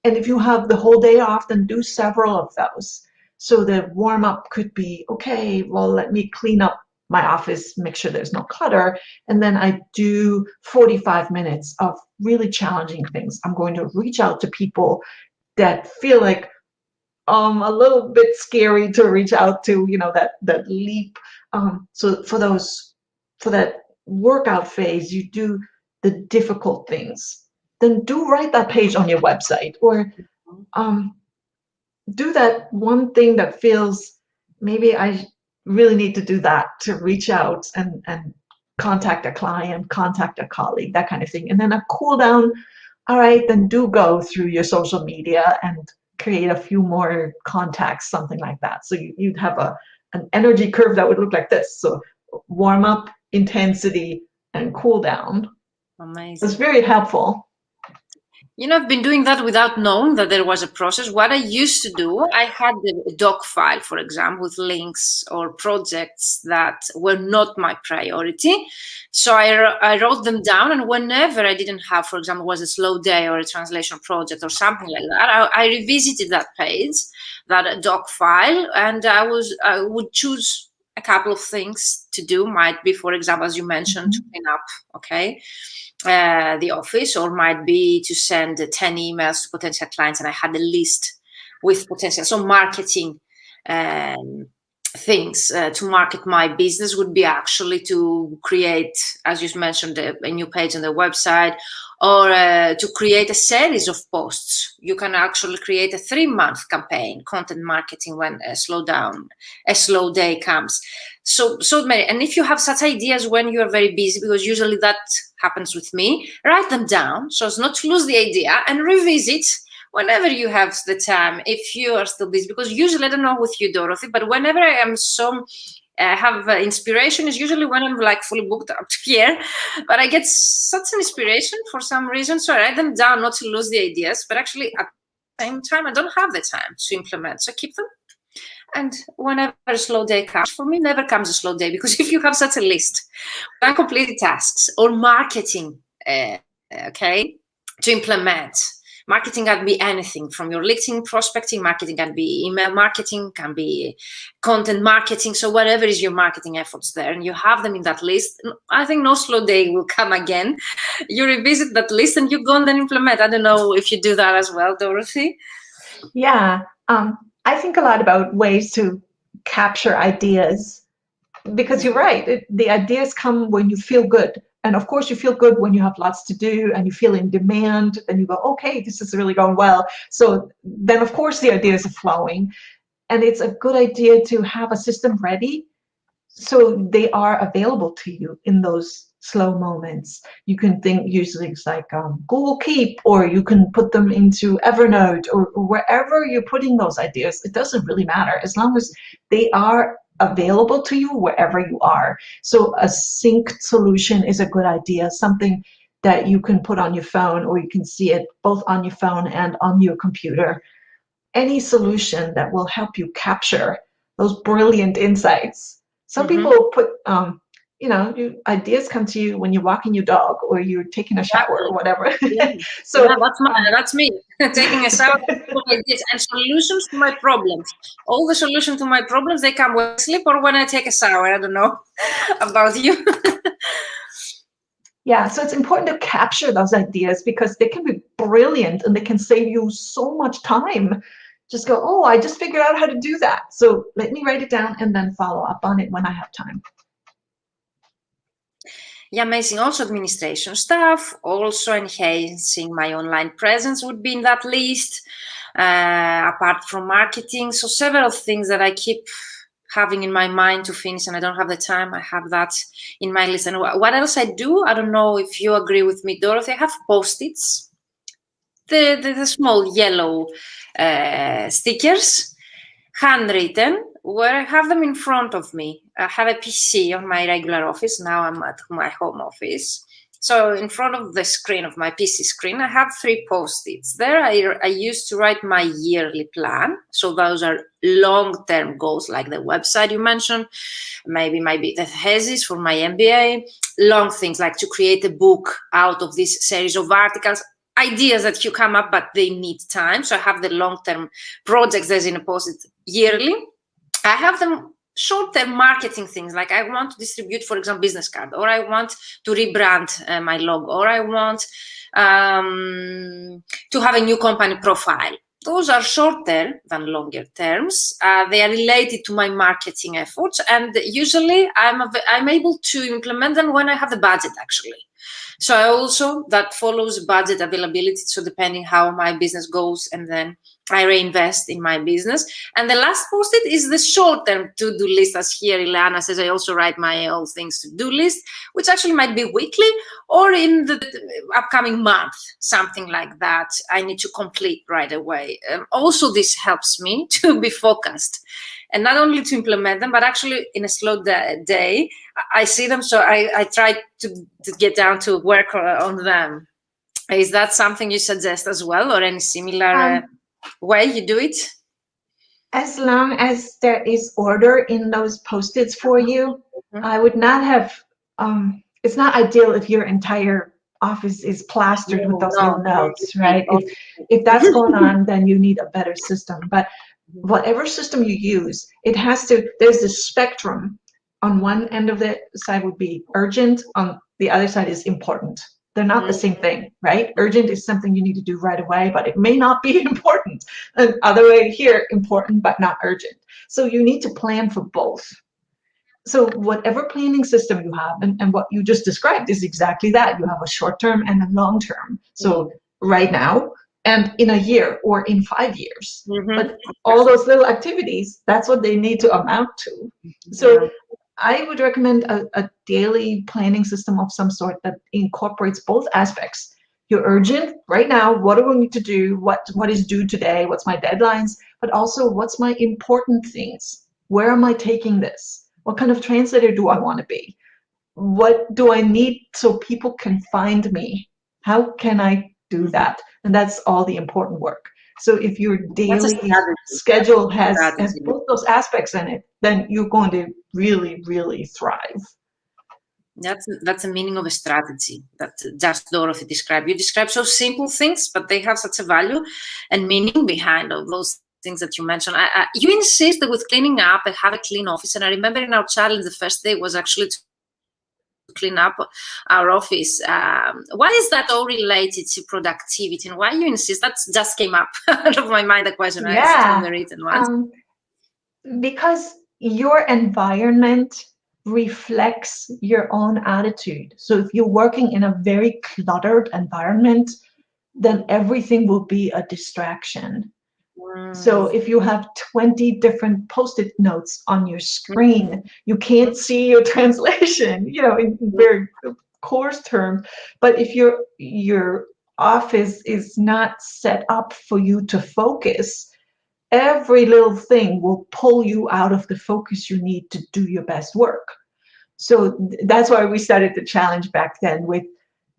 And if you have the whole day off, then do several of those. So the warm-up could be, okay, well, let me clean up my office, make sure there's no clutter, and then I do 45 minutes of really challenging things. I'm going to reach out to people that feel like a little bit scary to reach out to, you know, that leap. So for that workout phase, you do the difficult things. Then do write that page on your website, or do that one thing that feels, maybe I really need to do that, to reach out and contact a client, contact a colleague, that kind of thing. And then a cool down, all right, then do go through your social media and create a few more contacts, something like that. So you'd have an energy curve that would look like this. So warm up, intensity, and cool down. Amazing. It's very helpful. I've been doing that without knowing that there was a process. What I used to do, I had a doc file, for example, with links or projects that were not my priority. So I wrote them down, and whenever I didn't have, for example, was a slow day or a translation project or something like that, I revisited that page, that doc file, and I would choose a couple of things to do. Might be, for example, as you mentioned, to clean up, okay, the office, or might be to send 10 emails to potential clients, and I had a list with potential. So marketing things to market my business would be actually to create, as you mentioned, a new page on the website, or to create a series of posts. You can actually create a 3-month campaign, content marketing, when a slow day comes. So many. And if you have such ideas when you are very busy, because usually that happens with me, write them down so as not to lose the idea, and revisit whenever you have the time, if you are still busy. Because usually, I don't know with you, Dorothy, but whenever I am have inspiration, is usually when I'm like fully booked up here, but I get such an inspiration for some reason. So I write them down not to lose the ideas, but actually at the same time, I don't have the time to implement. So keep them. And whenever a slow day comes, for me, never comes a slow day, because if you have such a list of uncompleted tasks or marketing, okay, to implement. Marketing can be anything from your LinkedIn prospecting. Marketing can be email marketing, can be content marketing. So whatever is your marketing efforts there, and you have them in that list, I think no slow day will come again. You revisit that list and you go and then implement. I don't know if you do that as well, Dorothy. Yeah, I think a lot about ways to capture ideas, because you're right. The ideas come when you feel good. And of course, you feel good when you have lots to do and you feel in demand, and you go, okay, this is really going well. So then, of course, the ideas are flowing. And it's a good idea to have a system ready so they are available to you in those slow moments. You can use things like Google Keep, or you can put them into Evernote, or wherever you're putting those ideas. It doesn't really matter as long as they are available to you wherever you are. So a synced solution is a good idea, something that you can put on your phone, or you can see it both on your phone and on your computer. Any solution that will help you capture those brilliant insights. Some people put, ideas come to you when you're walking your dog or you're taking a shower or whatever. Yeah. So yeah, that's me. Taking a shower, ideas and solutions to my problems. All the solutions to my problems, they come when I sleep or when I take a shower. I don't know about you. yeah, so it's important to capture those ideas, because they can be brilliant and they can save you so much time. Just go, oh, I just figured out how to do that. So let me write it down and then follow up on it when I have time. Yeah, amazing. Also administration stuff, also enhancing my online presence would be in that list, apart from marketing. So several things that I keep having in my mind to finish, and I don't have the time. I have that in my list. And what else I do, I don't know if you agree with me, Dorothy, I have post-its, the small yellow stickers, handwritten, where I have them in front of me. I have a PC on my regular office. Now I'm at my home office. So in front of the screen of my PC screen, I have 3 post-its. There I used to write my yearly plan. So those are long-term goals, like the website you mentioned, maybe the thesis for my MBA, long things like to create a book out of this series of articles, ideas that you come up, but they need time. So I have the long-term projects that's in a post-it yearly. I have them short-term marketing things, like I want to distribute, for example, business card, or I want to rebrand my logo, or I want to have a new company profile. Those are shorter than longer terms. They are related to my marketing efforts, and usually I'm able to implement them when I have the budget, actually. So I also, that follows budget availability. So depending how my business goes, and then I reinvest in my business. And the last post-it is the short-term to-do list. As here Ileana says, I also write my own things to-do list, which actually might be weekly or in the upcoming month, something like that I need to complete right away. Also, this helps me to be focused, and not only to implement them, but actually in a slow day, I see them. So I try to get down to work on them. Is that something you suggest as well, or any similar way you do it? As long as there is order in those post-its for you, I would not have, it's not ideal if your entire office is plastered with those little notes, right? If that's going on, then you need a better system. But whatever system you use, it has to, there's this spectrum. On one end of the side would be urgent, on the other side is important. They're not the same thing, right? Urgent is something you need to do right away, but it may not be important. And other way here, important but not urgent. So you need to plan for both. So whatever planning system you have, and what you just described is exactly that. You have a short term and a long term. So right now and in a year or in 5 years. But all those little activities, that's what they need to amount to. So I would recommend a daily planning system of some sort that incorporates both aspects. You're urgent right now. What do we need to do? What is due today? What's my deadlines? But also, what's my important things? Where am I taking this? What kind of translator do I want to be? What do I need so people can find me? How can I do that? And that's all the important work. So if your daily schedule has both those aspects in it, then you're going to really, really thrive. That's the meaning of a strategy that just Dorothy described. You describe so simple things, but they have such a value and meaning behind all those things that you mentioned. You insist that with cleaning up and have a clean office. And I remember in our challenge, the first day was actually to clean up our office. Why is that all related to productivity, and why you insist? That just came up out of my mind, the question. Yeah, the written ones. Because your environment reflects your own attitude. So if you're working in a very cluttered environment, then everything will be a distraction. So if you have 20 different post-it notes on your screen, you can't see your translation, in very coarse terms. But if your office is not set up for you to focus, every little thing will pull you out of the focus you need to do your best work. So that's why we started the challenge back then with,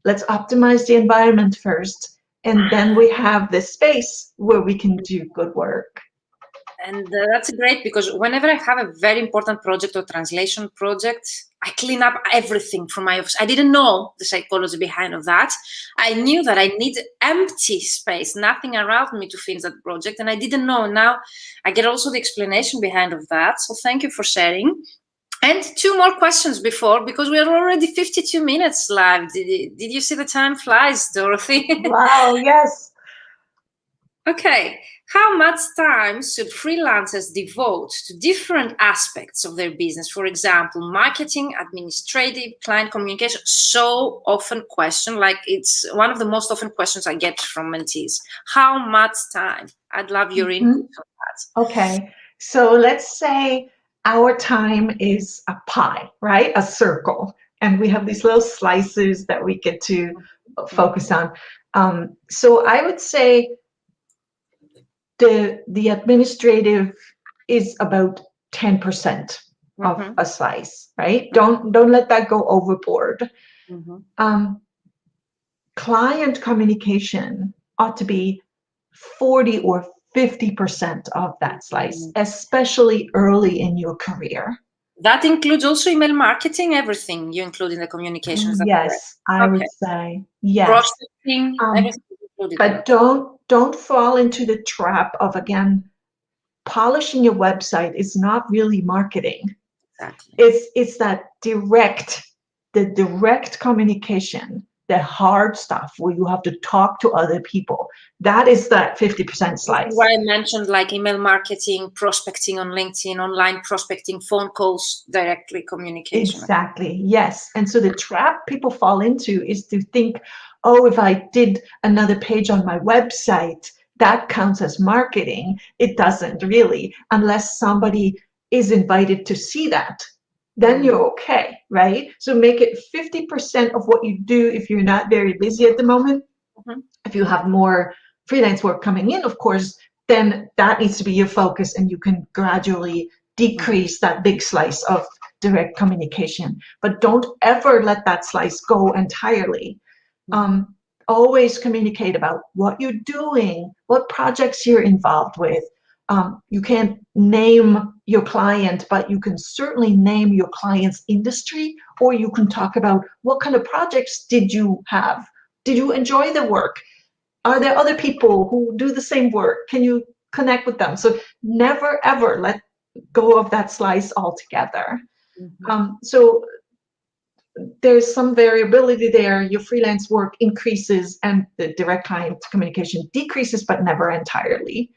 let's optimize the environment first. And then we have this space where we can do good work. And that's great, because whenever I have a very important project or translation project, I clean up everything from my office. I didn't know the psychology behind of that. I knew that I need empty space, nothing around me to finish that project. And I didn't know. Now I get also the explanation behind of that. So thank you for sharing. And 2 more questions because we are already 52 minutes live. Did you see the time flies, Dorothy? Wow, yes. Okay. How much time should freelancers devote to different aspects of their business? For example, marketing, administrative, client communication. So often question, like it's one of the most often questions I get from mentees. How much time? I'd love your input on that. Okay. So let's say our time is a pie, right? A circle. And we have these little slices that we get to focus on. So I would say the administrative is about 10% of a slice, right? Don't let that go overboard. Client communication ought to be 40 or 50% of that slice, especially early in your career. That includes also email marketing, everything you include in the communications. Yes, I would say yes. Prospecting, everything included. But don't fall into the trap of, again, polishing your website is not really marketing. Exactly. It's that direct communication, the hard stuff where you have to talk to other people. That is that 50% slice. Why I mentioned like email marketing, prospecting on LinkedIn, online prospecting, phone calls, directly communication. Exactly, yes. And so the trap people fall into is to think, oh, if I did another page on my website, that counts as marketing. It doesn't really, unless somebody is invited to see that. Then you're okay, right? So make it 50% of what you do if you're not very busy at the moment. If you have more freelance work coming in, of course, then that needs to be your focus, and you can gradually decrease that big slice of direct communication. But don't ever let that slice go entirely. always communicate about what you're doing, what projects you're involved with. You can't name your client, but you can certainly name your client's industry, or you can talk about what kind of projects did you have? Did you enjoy the work? Are there other people who do the same work? Can you connect with them? So never, ever let go of that slice altogether. So there's some variability there. Your freelance work increases and the direct client communication decreases, but never entirely.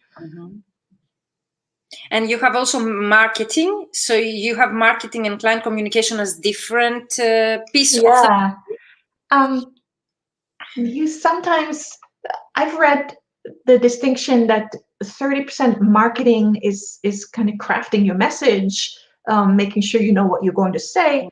And you have also marketing. So you have marketing and client communication as different pieces. Yeah. You sometimes, I've read the distinction that 30% marketing is kind of crafting your message, making sure you know what you're going to say.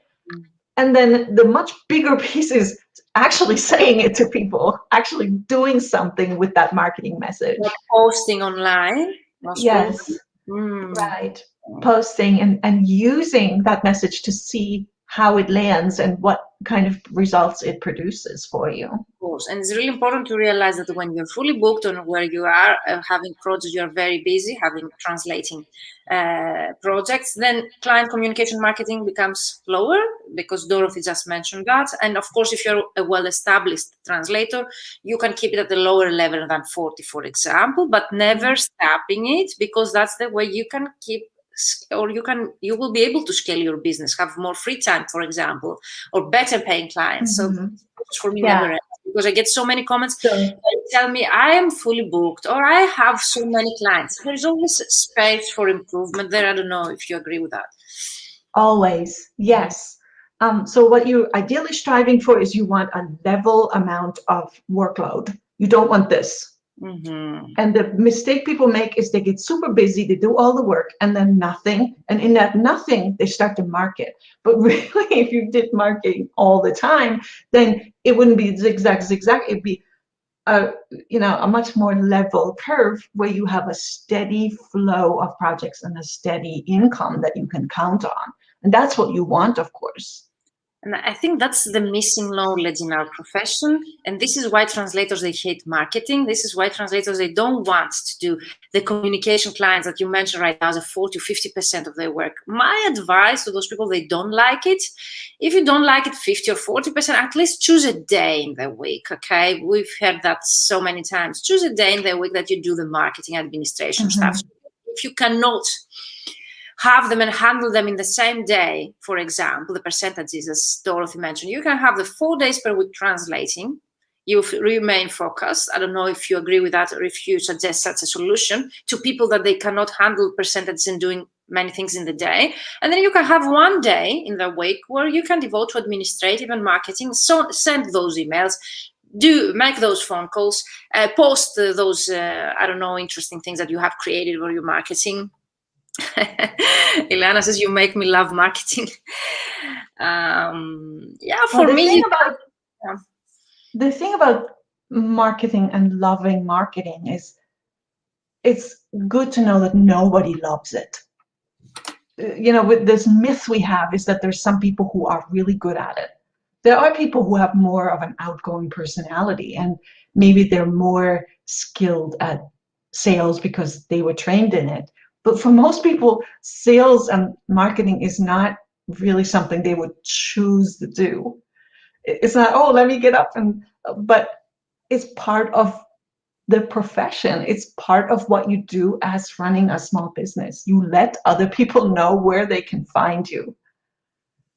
And then the much bigger piece is actually saying it to people, actually doing something with that marketing message. Like posting online. Yes, right. Posting and using that message to see how it lands and what kind of results it produces for you. Of course. And it's really important to realize that when you're fully booked on where you are having projects, you're very busy having translating projects, then client communication marketing becomes lower, because Dorothy just mentioned that. And of course, if you're a well-established translator, you can keep it at a lower level than 40, for example, but never stopping it, because that's the way you can keep, or you will be able to scale your business, have more free time, for example, or better paying clients. So for me, never ends, because I get so many comments. They tell me I am fully booked, or I have so many clients. There's always space for improvement there. I don't know if you agree with that. Always, yes. So what you're ideally striving for is you want a level amount of workload. You don't want this. And the mistake people make is they get super busy, they do all the work, and then nothing. And in that nothing, they start to market. But really, if you did marketing all the time, then it wouldn't be zigzag. It'd be a much more level curve where you have a steady flow of projects and a steady income that you can count on. And that's what you want, of course. And I think that's the missing knowledge in our profession. And this is why translators, they hate marketing. This is why translators, they don't want to do the communication clients that you mentioned right now as a 40 or 50% of their work. My advice to those people, they don't like it. If you don't like it 50 or 40%, at least choose a day in the week, okay? We've heard that so many times. Choose a day in the week that you do the marketing administration stuff. If you cannot have them and handle them in the same day, for example, the percentages, as Dorothy mentioned, you can have the 4 days per week translating. You remain focused. I don't know if you agree with that, or if you suggest such a solution to people that they cannot handle percentages and doing many things in the day. And then you can have 1 day in the week where you can devote to administrative and marketing. So send those emails, make those phone calls, post those, interesting things that you have created for your marketing. Ilana says, you make me love marketing. For me. The thing about marketing and loving marketing is it's good to know that nobody loves it. With this myth we have is that there's some people who are really good at it. There are people who have more of an outgoing personality, and maybe they're more skilled at sales because they were trained in it. But for most people, sales and marketing is not really something they would choose to do. It's not, oh, let me get up but it's part of the profession. It's part of what you do as running a small business. You let other people know where they can find you.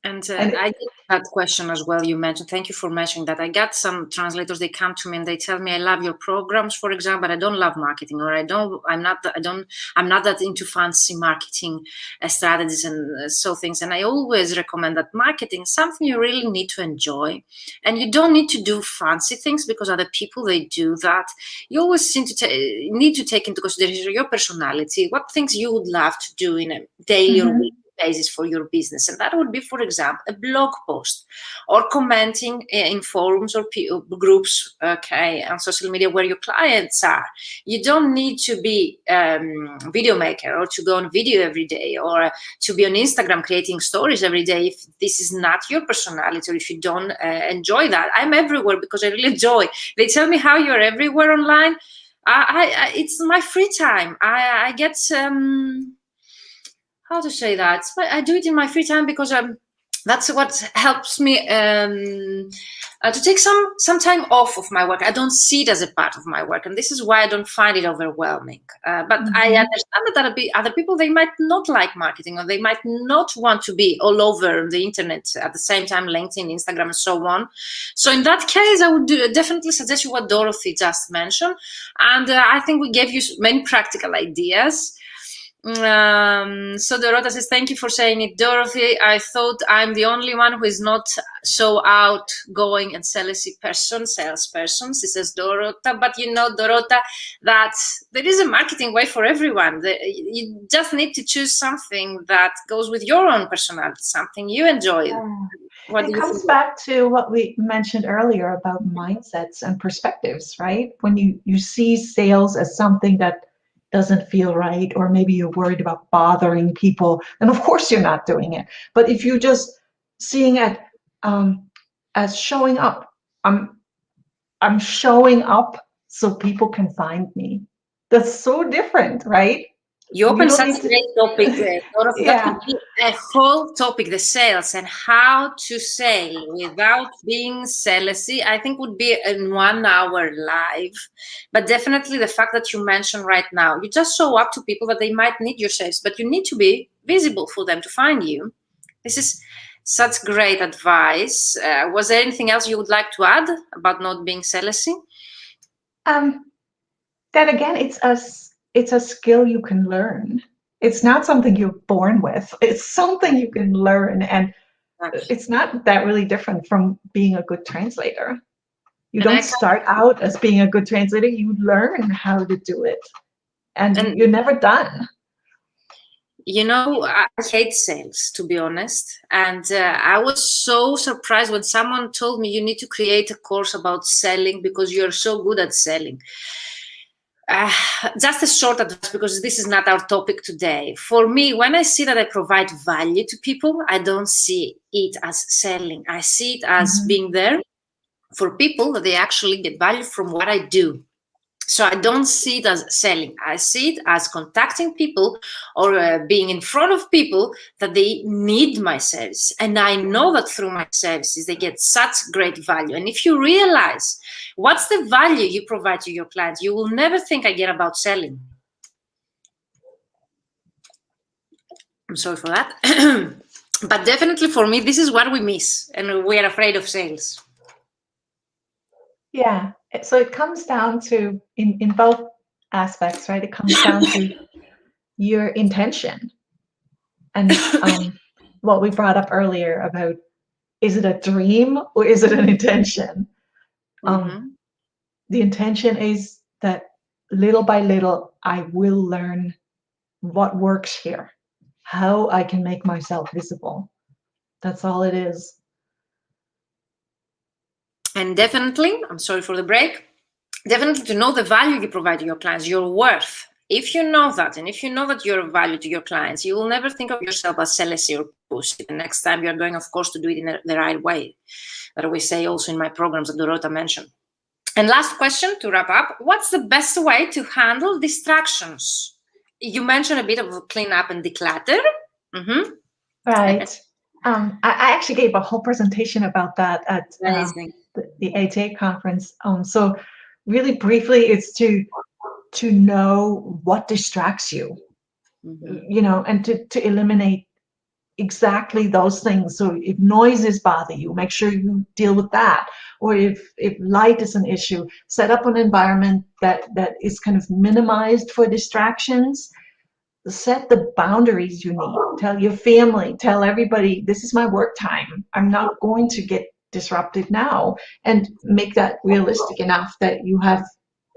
And I get that question as well. You mentioned, thank you for mentioning that. I got some translators, they come to me and they tell me, I love your programs, for example, but I don't love marketing, or I'm not that into fancy marketing strategies and things. And I always recommend that marketing is something you really need to enjoy, and you don't need to do fancy things because other people, they do that. You always need to take into consideration your personality, what things you would love to do in a daily or weekly basis for your business. And that would be, for example, a blog post or commenting in forums or groups, okay, on social media where your clients are. You don't need to be video maker or to go on video every day or to be on Instagram creating stories every day if this is not your personality or if you don't enjoy that. I'm everywhere because I really enjoy. They tell me how you're everywhere online. It's my free time. I get how to say that? I do it in my free time because that's what helps me to take some time off of my work. I don't see it as a part of my work, and this is why I don't find it overwhelming. But I understand that other people, they might not like marketing, or they might not want to be all over the internet at the same time, LinkedIn, Instagram, and so on. So in that case, I would definitely suggest you what Dorothy just mentioned, and I think we gave you many practical ideas. So Dorota says, thank you for saying it, Dorothy. I thought I'm the only one who is not so outgoing and salesperson, she says, Dorota. But you know, Dorota, that there is a marketing way for everyone. You just need to choose something that goes with your own personality, something you enjoy. It comes back to what we mentioned earlier about mindsets and perspectives, right? When you see sales as something that doesn't feel right, or maybe you're worried about bothering people, then of course you're not doing it. But if you're just seeing it as showing up, I'm showing up so people can find me. That's so different, right? You open such a great topic. Yeah. That would be a whole topic, the sales and how to sell without being salesy. I think would be in 1 hour live. But definitely the fact that you mentioned right now, you just show up to people that they might need your service, but you need to be visible for them to find you. This is such great advice. Was there anything else you would like to add about not being salesy? That again, it's a skill you can learn. It's not something you're born with. It's something you can learn, and it's not that really different from being a good translator. You don't start out as being a good translator. You learn how to do it, and you're never done. You know, I hate sales, to be honest. And I was so surprised when someone told me you need to create a course about selling because you're so good at selling. Just a short advice, because this is not our topic today. For me, when I see that I provide value to people, I don't see it as selling. I see it as being there for people that they actually get value from what I do. So I don't see it as selling. I see it as contacting people or being in front of people that they need my service. And I know that through my services, they get such great value. And if you realize what's the value you provide to your clients, you will never think again about selling. I'm sorry for that. But definitely for me, this is what we miss. And we are afraid of sales. Yeah. So it comes down to, in both aspects, right? It comes down to your intention. And what we brought up earlier about, is it a dream or is it an intention? The intention is that little by little, I will learn what works here, how I can make myself visible. That's all it is. And definitely, I'm sorry for the break, definitely to know the value you provide to your clients, your worth. If you know that, and if you know that you're of value to your clients, you will never think of yourself as salesy or pushy. The next time you're going, of course, to do it in the right way, that we say also in my programs that Dorota mentioned. And last question to wrap up, what's the best way to handle distractions? You mentioned a bit of clean up and declutter. Right. I actually gave a whole presentation about that at the ATA conference. So really briefly, it's to know what distracts you, you know, and to eliminate exactly those things. So if noises bother you, make sure you deal with that. Or if light is an issue, set up an environment that is kind of minimized for distractions. Set the boundaries you need. Tell your family, tell everybody, this is my work time. I'm not going to get disrupted now. And make that realistic enough that you have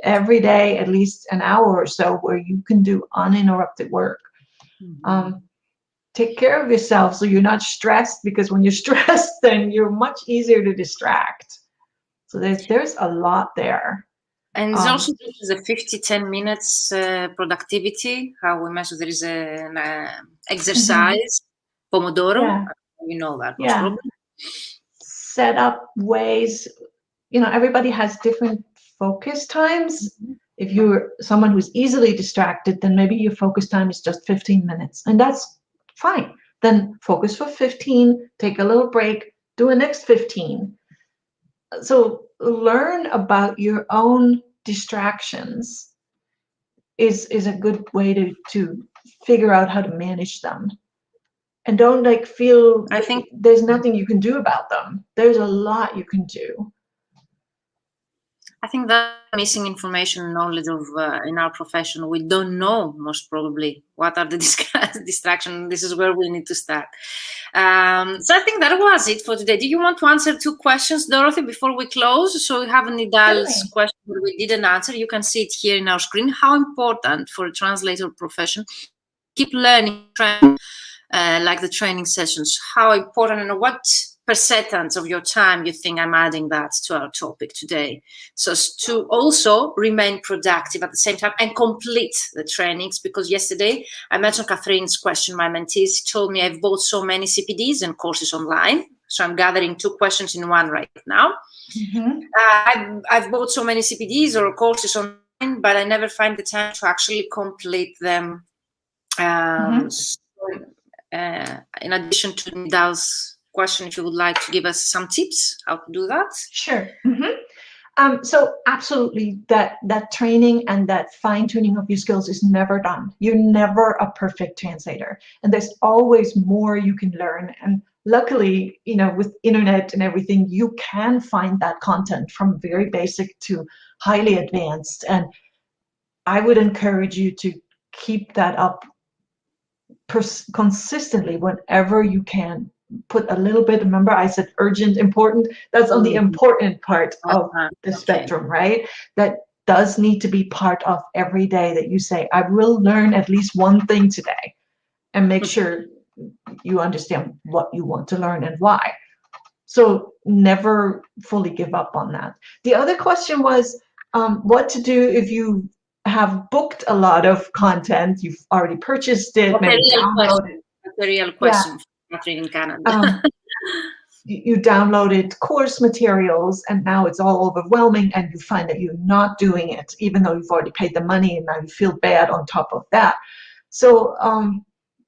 every day at least an hour or so where you can do uninterrupted work. take care of yourself so you're not stressed, because when you're stressed, then you're much easier to distract. So there's a lot there. And there's also the 50-10 minutes productivity, how we measure. There is an exercise, Pomodoro. Yeah. You know that most Yeah. probably. Set up ways, everybody has different focus times. If you're someone who's easily distracted, then maybe your focus time is just 15 minutes, and that's fine. Then focus for 15, take a little break, do a next 15. So learn about your own distractions is a good way to figure out how to manage them. And don't feel I think there's nothing you can do about them. There's a lot you can do. I think that missing information knowledge of in our profession, we don't know most probably what are the distractions. This is where we need to start. So I think that was it for today. Do you want to answer 2 questions, Dorothy, before we close? So we have Nidal's question that we didn't answer. You can see it here in our screen. How important for a translator profession keep learning, like the training sessions? How important and what percentage of your time you think I'm adding that to our topic today? So to also remain productive at the same time and complete the trainings, because yesterday I mentioned Catherine's question, my mentee. She told me I've bought so many CPDs and courses online. So I'm gathering 2 questions in one right now. I've bought so many CPDs or courses online, but I never find the time to actually complete them. In addition to Nidal's question, if you would like to give us some tips how to do that. Sure. So absolutely, that training and that fine-tuning of your skills is never done. You're never a perfect translator, and there's always more you can learn. And luckily, with internet and everything, you can find that content from very basic to highly advanced. And I would encourage you to keep that up consistently whenever you can. Put a little bit, remember I said urgent, important, that's on the important part of the spectrum, right? That does need to be part of every day, that you say, I will learn at least one thing today, and make sure you understand what you want to learn and why. So never fully give up on that. The other question was what to do if you have booked a lot of content, you've already purchased it, maybe downloaded. That's a real question. In Canada. You downloaded course materials and now it's all overwhelming, and you find that you're not doing it even though you've already paid the money, and now you feel bad on top of that. So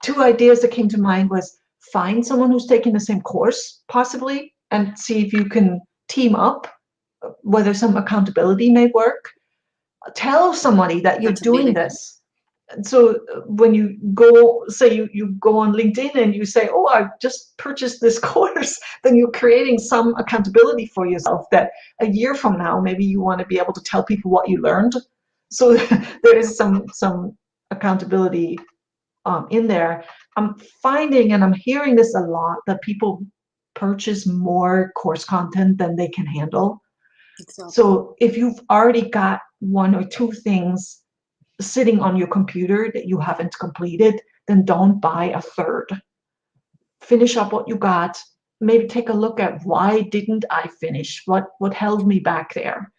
2 ideas that came to mind was find someone who's taking the same course possibly, and see if you can team up, whether some accountability may work. Tell somebody that you're doing this. So when you go, say you go on LinkedIn and you say, oh, I just purchased this course, then you're creating some accountability for yourself, that a year from now, maybe you want to be able to tell people what you learned. So there is some accountability in there. I'm finding, and I'm hearing this a lot, that people purchase more course content than they can handle. Exactly. So if you've already got 1 or 2 things sitting on your computer that you haven't completed, then don't buy a 3rd. Finish up what you got. Maybe take a look at why didn't I finish? What held me back there?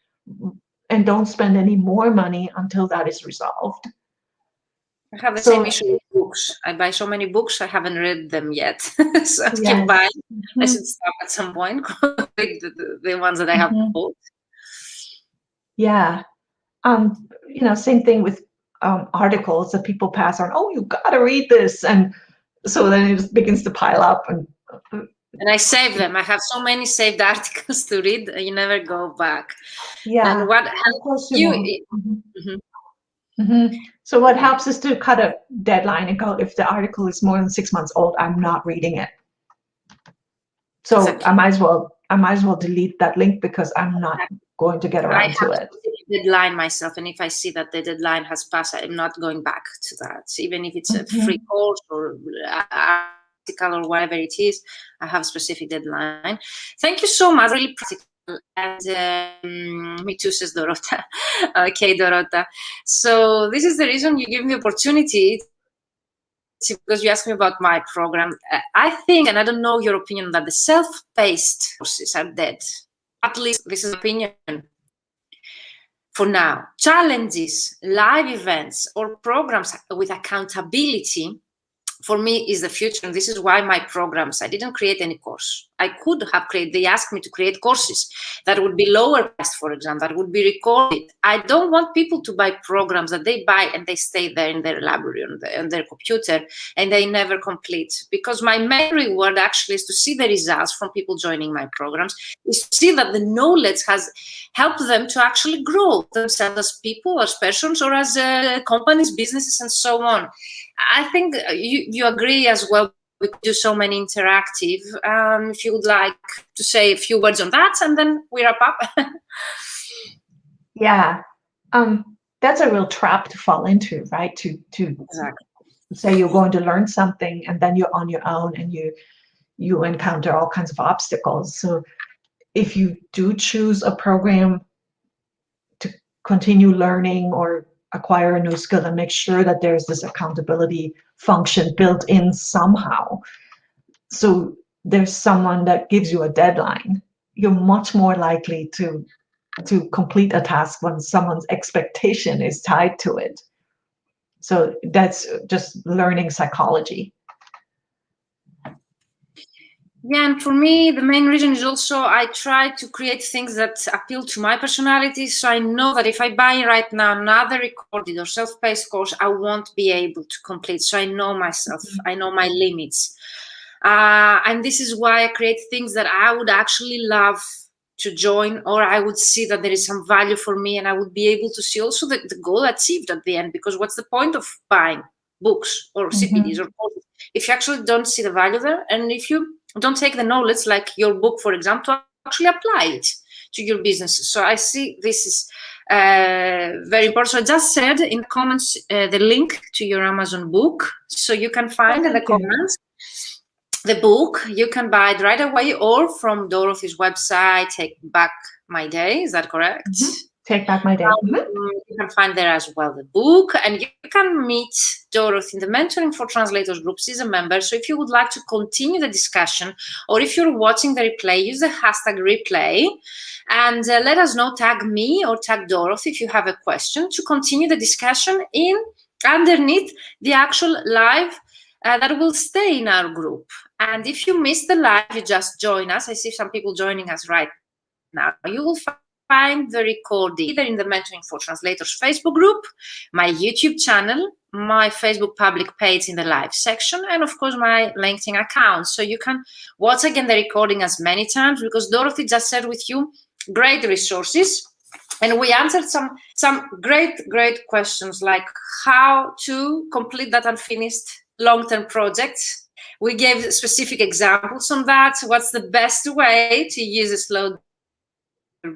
And don't spend any more money until that is resolved. I have the same issue with books. I buy so many books, I haven't read them yet. So I keep buying. I should stop at some point, the ones that I have bought. Yeah. Same thing with articles that people pass on. Oh, you gotta read this, and so then it just begins to pile up. And I save them. I have so many saved articles to read. You never go back. Yeah. And what helps you? So what helps is to cut a deadline and go, if the article is more than 6 months old, I'm not reading it. So exactly. I might as well delete that link, because I'm not going to get around to it. Deadline myself, and if I see that the deadline has passed, I'm not going back to that. Even if it's a free course or article or whatever it is, I have a specific deadline. Thank you so much. Really practical. And me too, says Dorota. Okay, Dorota. So this is the reason you give me the opportunity because you asked me about my program. I think, and I don't know your opinion, that the self-paced courses are dead. At least this is opinion. For now, challenges, live events, or programs with accountability, for me, is the future. And this is why my programs, I didn't create any course. I could have created, they asked me to create courses that would be lower priced, for example, that would be recorded. I don't want people to buy programs that they buy and they stay there in their library, on their computer, and they never complete. Because my main reward actually is to see the results from people joining my programs, is to see that the knowledge has helped them to actually grow themselves as people, as persons, or as companies, businesses, and so on. I think you agree as well. We could do so many interactive. If you would like to say a few words on that, and then we wrap up. Yeah, that's a real trap to fall into, right? To Exactly. say you're going to learn something, and then you're on your own, and you encounter all kinds of obstacles. So if you do choose a program to continue learning or acquire a new skill, and make sure that there's this accountability function built in somehow. So there's someone that gives you a deadline. You're much more likely to complete a task when someone's expectation is tied to it. So that's just learning psychology. Yeah, and for me, the main reason is also I try to create things that appeal to my personality. So I know that if I buy right now another recorded or self-paced course, I won't be able to complete. So I know myself, I know my limits. And this is why I create things that I would actually love to join, or I would see that there is some value for me, and I would be able to see also the goal achieved at the end. Because what's the point of buying books or CPDs or courses if you actually don't see the value there, and if you don't take the knowledge, like your book, for example, to actually apply it to your business? So I see this is very important. So I just said in the comments the link to your Amazon book, so you can find in the comments the book. You can buy it right away, or from Dorothee's website, Take Back My Day. Is that correct? Take Back My Day. You can find there as well the book, and you can meet Dorothee in the Mentoring for Translators group. She's a member. So if you would like to continue the discussion, or if you're watching the replay, use the hashtag replay and let us know, tag me or tag Dorothee if you have a question, to continue the discussion in underneath the actual live that will stay in our group. And if you missed the live, you just join us. I see some people joining us right now. You will find the recording either in the Mentoring for Translators Facebook group, my YouTube channel, my Facebook public page in the live section, and of course my LinkedIn account. So you can watch again the recording as many times, because Dorothee just shared with you great resources. And we answered some great questions, like how to complete that unfinished long-term projects. We gave specific examples on that. What's the best way to use a slow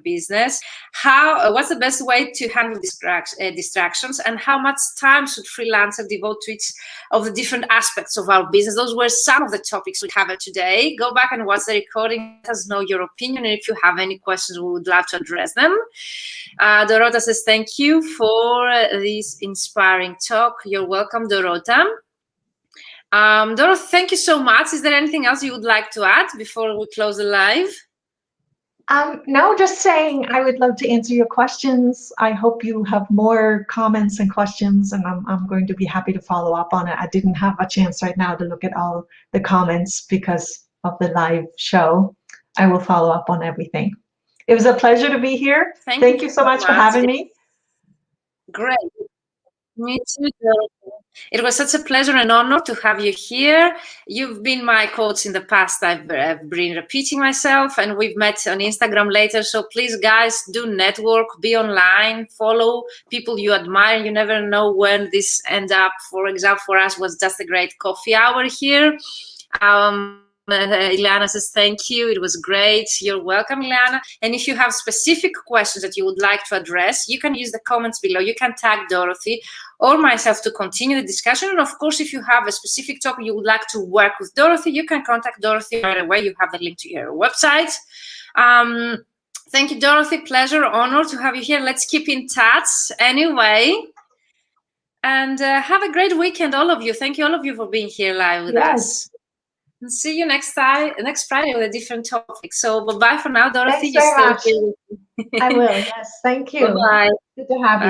business? What's the best way to handle distractions? And how much time should freelancer devote to each of the different aspects of our business? Those were some of the topics we covered today. Go back and watch the recording. Let us know your opinion, and if you have any questions, we would love to address them. Dorota says, thank you for this inspiring talk. You're welcome, Dorota. Dorothy, thank you so much. Is there anything else you would like to add before we close the live? No, just saying I would love to answer your questions. I hope you have more comments and questions, and I'm going to be happy to follow up on it. I didn't have a chance right now to look at all the comments because of the live show. I will follow up on everything. It was a pleasure to be here. Thank you so much for having me. Great. Me too, Dorothy. It was such a pleasure and honor to have you here. You've been my coach in the past. I've been repeating myself, and we've met on Instagram later. So please, guys, do network, be online, follow people you admire. You never know when this ends up. For example, for us was just a great coffee hour here. Ileana says, thank you. It was great. You're welcome, Ileana. And if you have specific questions that you would like to address, you can use the comments below. You can tag Dorothee or myself to continue the discussion. And of course, if you have a specific topic you would like to work with Dorothee, you can contact Dorothee right away. You have the link to her website. Thank you, Dorothee. Pleasure, honor to have you here. Let's keep in touch. Anyway, And have a great weekend, all of you. Thank you, all of you, for being here live with us. And see you next Friday with a different topic. So bye-bye for now, Dorothy. Thanks very much. Stay here with me. I will. Yes. Thank you. Bye-bye. Good to have you.